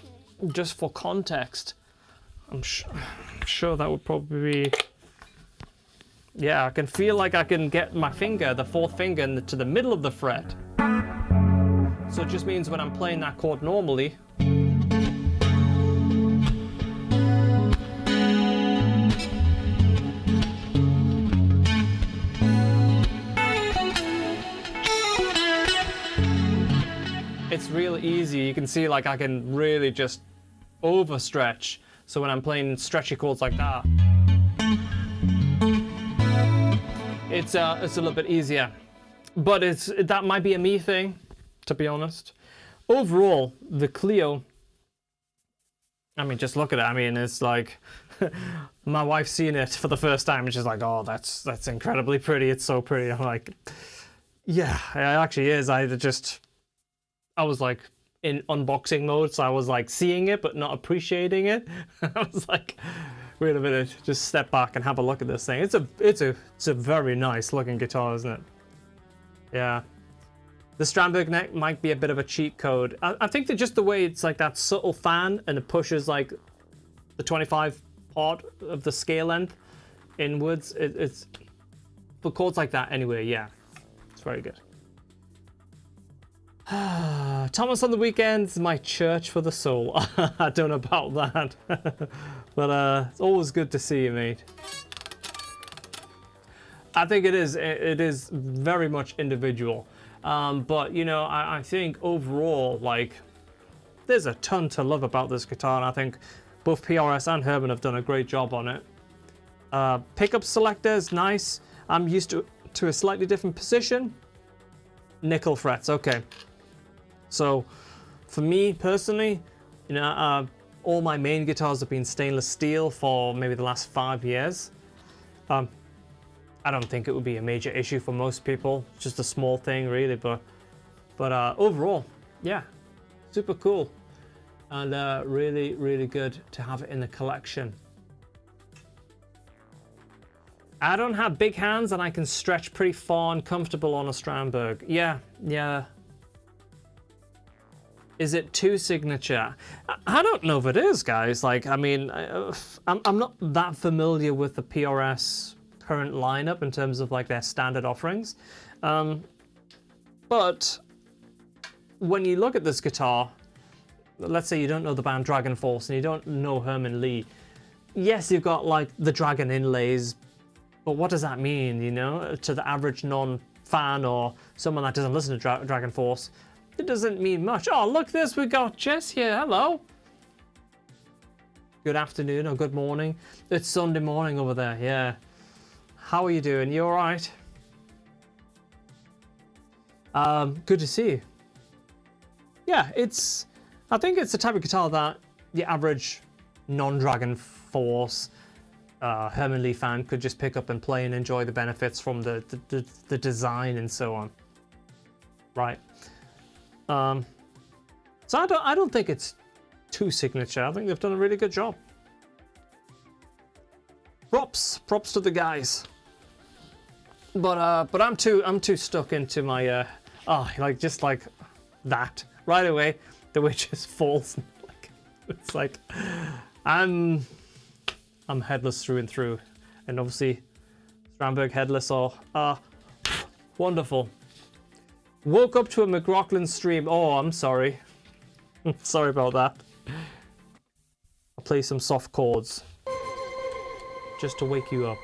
just for context, I'm sure that would probably be. Yeah, I can feel like I can get my finger, the 4th finger, to the middle of the fret. So it just means when I'm playing that chord normally, it's really easy. You can see like I can really just overstretch. So when I'm playing stretchy chords like that, it's a little bit easier. But that might be a me thing, to be honest. Overall, the Clio, I mean, just look at it. I mean, it's like my wife's seen it for the first time and she's like, oh, that's incredibly pretty. It's so pretty. I'm like, yeah, it actually is. I was like in unboxing mode, so I was like seeing it but not appreciating it. I was like, wait a minute, just step back and have a look at this thing. It's a very nice looking guitar, isn't it? Yeah. The Strandberg neck might be a bit of a cheat code. I think that just the way it's like that subtle fan and it pushes like the 25 part of the scale length inwards. It's for chords like that anyway. Yeah, it's very good. Thomas on the weekends, my church for the soul. I don't know about that, but it's always good to see you, mate. I think it is very much individual. But you know, I think overall, like, there's a ton to love about this guitar, and I think both PRS and Herman have done a great job on it. Pickup selector is nice. I'm used to a slightly different position. Nickel frets, okay. So for me personally, you know, all my main guitars have been stainless steel for maybe the last 5 years. I don't think it would be a major issue for most people. It's just a small thing, really. But overall, yeah, super cool, and really, really good to have it in the collection. I don't have big hands, and I can stretch pretty far and comfortable on a Strandberg. Yeah. Is it too signature? I don't know if it is, guys. Like, I mean, I'm not that familiar with the PRS current lineup in terms of like their standard offerings, but when you look at this guitar, let's say you don't know the band Dragon Force and you don't know Herman Lee. Yes, you've got like the Dragon inlays, but what does that mean, you know, to the average non-fan or someone that doesn't listen to Dragon Force? It doesn't mean much. Oh, look this, we got Jess here. Hello. Good afternoon or good morning. It's Sunday morning over there, yeah. How are you doing? You all right? Good to see you. Yeah, it's I think it's the type of guitar that the average non-Dragon Force Herman Lee fan could just pick up and play and enjoy the benefits from the design and so on. Right. So I don't think it's too signature. I think they've done a really good job. Props to the guys. But I'm too stuck into my like just like that right away. The witch just falls. Like, it's like I'm headless through and through, and obviously Strandberg headless or wonderful. Woke up to a McRocklin stream. Oh, I'm sorry. Sorry about that. I'll play some soft chords just to wake you up.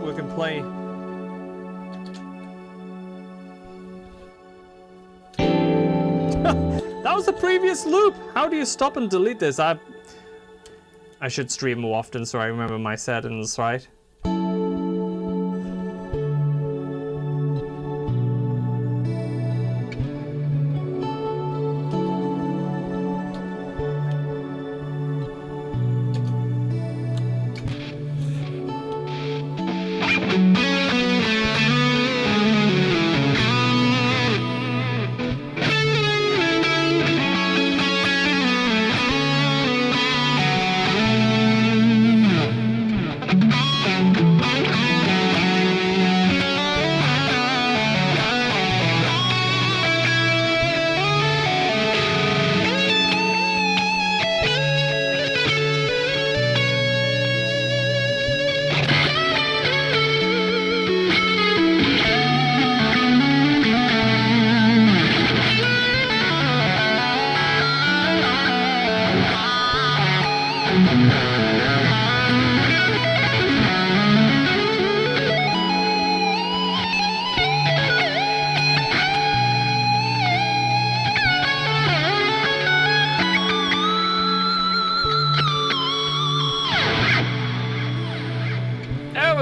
We can play. That was the previous loop. How do you stop and delete this? I should stream more often so I remember my settings, right?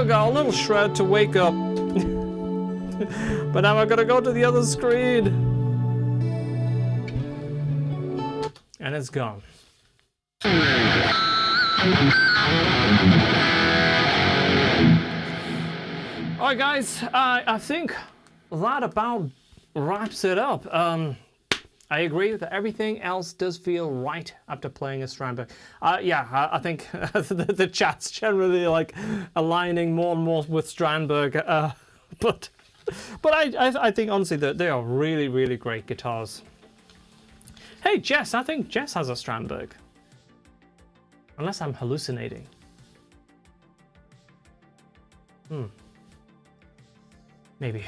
Got a little shred to wake up. But now I gotta go to the other screen. And it's gone. Alright guys, I think that about wraps it up. I agree that everything else does feel right after playing a Strandberg. Yeah, I think the chat's generally like aligning more and more with Strandberg. But I think honestly that they are really, really great guitars. Hey Jess, I think Jess has a Strandberg. Unless I'm hallucinating. Maybe.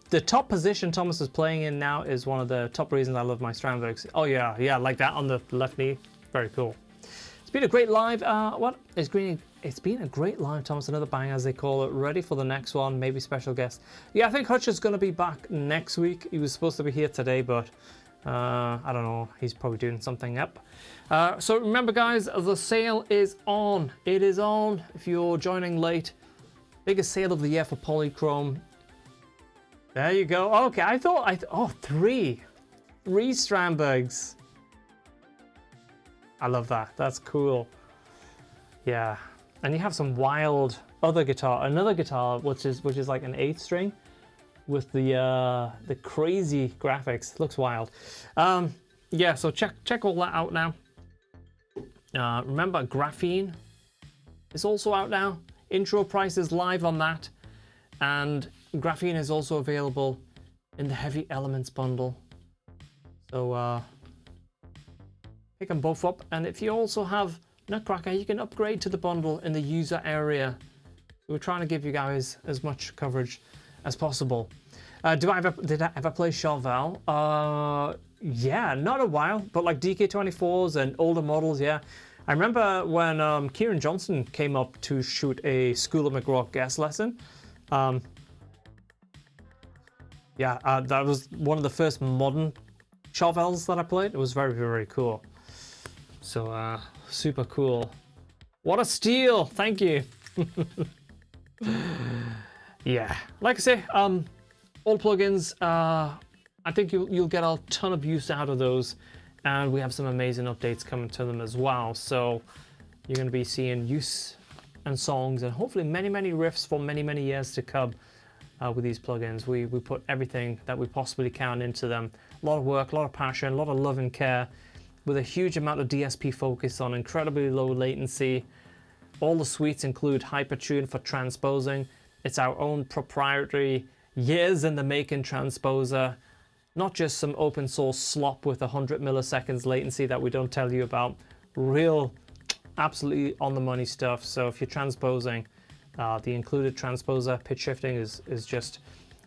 The top position Thomas is playing in now is one of the top reasons I love my Strandbergs. Oh yeah, like that on the left knee. Very cool. It's been a great live. It's been a great live, Thomas. Another bang, as they call it. Ready for the next one, maybe special guest. Yeah, I think Hutch is going to be back next week. He was supposed to be here today, but I don't know. He's probably doing something up. So remember, guys, the sale is on. It is on. If you're joining late, biggest sale of the year for Polychrome. There you go. Okay, I thought oh, three Strandbergs. I love that. That's cool. Yeah, and you have some wild another guitar, which is like an 8th string, with the crazy graphics. Looks wild. Yeah, so check all that out now. Remember, Graphene is also out now. Intro price is live on that, and Graphene is also available in the Heavy Elements bundle. So pick them both up, and if you also have Nutcracker, you can upgrade to the bundle in the user area. We're trying to give you guys as much coverage as possible. Did I ever play Chauvel? Yeah, not a while, but like DK24s and older models, yeah. I remember when Kieran Johnson came up to shoot a School of McRock guest lesson. Yeah, that was one of the first modern Chauvels that I played. It was very, very cool. So, super cool. What a steal! Thank you. Yeah, like I say, all plugins, I think you'll get a ton of use out of those, and we have some amazing updates coming to them as well. So you're going to be seeing use and songs, and hopefully many, many riffs for many, many years to come with these plugins. We put everything that we possibly can into them. A lot of work, a lot of passion, a lot of love and care, with a huge amount of DSP focus on incredibly low latency. All the suites include Hypertune for transposing. It's our own proprietary, years in the making transposer, not just some open source slop with 100 milliseconds latency that we don't tell you about. Real, absolutely on the money stuff. So if you're transposing, the included transposer pitch shifting is just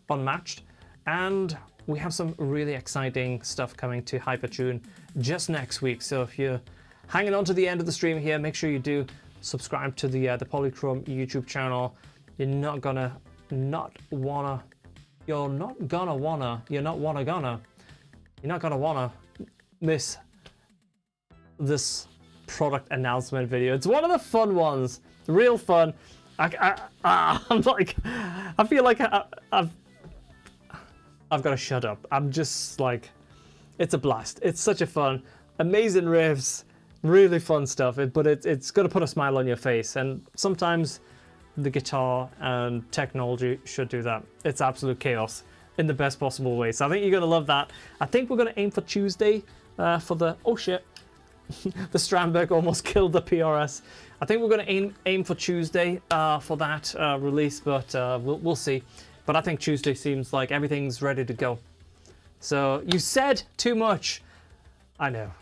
unmatched. And we have some really exciting stuff coming to Hypertune just next week. So if you're hanging on to the end of the stream here, make sure you do subscribe to the Polychrome YouTube channel. You're not gonna wanna miss this product announcement video. It's one of the fun ones, real fun. I'm like, I feel like I've got to shut up. I'm just like, it's a blast. It's such a fun, amazing riffs, really fun stuff. But it's going to put a smile on your face. And sometimes the guitar and technology should do that. It's absolute chaos in the best possible way. So I think you're going to love that. I think we're going to aim for Tuesday for the, oh shit, the Strandberg almost killed the PRS. I think we're going to aim for Tuesday for that release, but we'll see. But I think Tuesday seems like everything's ready to go. So you said too much. I know.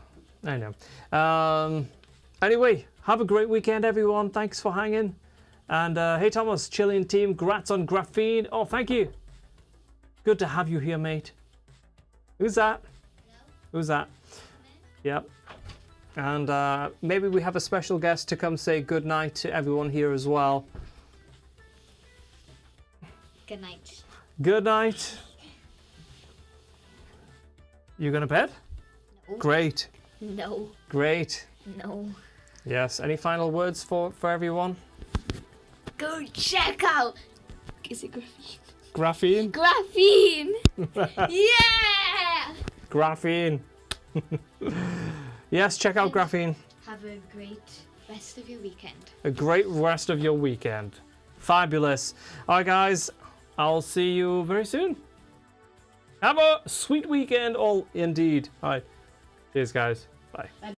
Anyway, have a great weekend, everyone. Thanks for hanging. And hey, Thomas, Chilean team, congrats on Graphene. Oh, thank you. Good to have you here, mate. Who's that? Hello? Who's that? Yep. And maybe we have a special guest to come say good night to everyone here as well. Good night. Good night. You gonna bed? No. Great. No. Great. No. Yes. Any final words for everyone? Go check out. Is it Graphene? graphene? Graphene. Yeah. Graphene. Yes, check out Graphene. Have a great rest of your weekend. A great rest of your weekend. Fabulous. All right, guys. I'll see you very soon. Have a sweet weekend, all indeed. All right. Cheers, guys. Bye. Bye.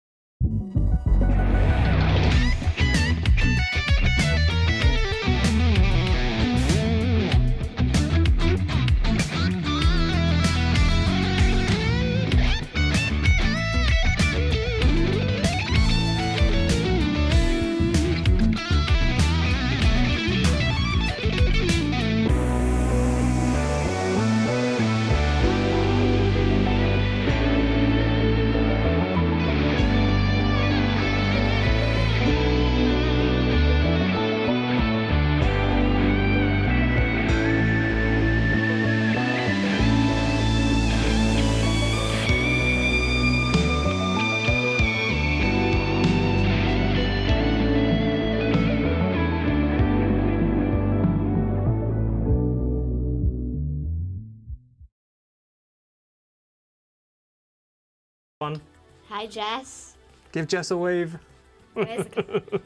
Hi, Jess. Give Jess a wave. Where's the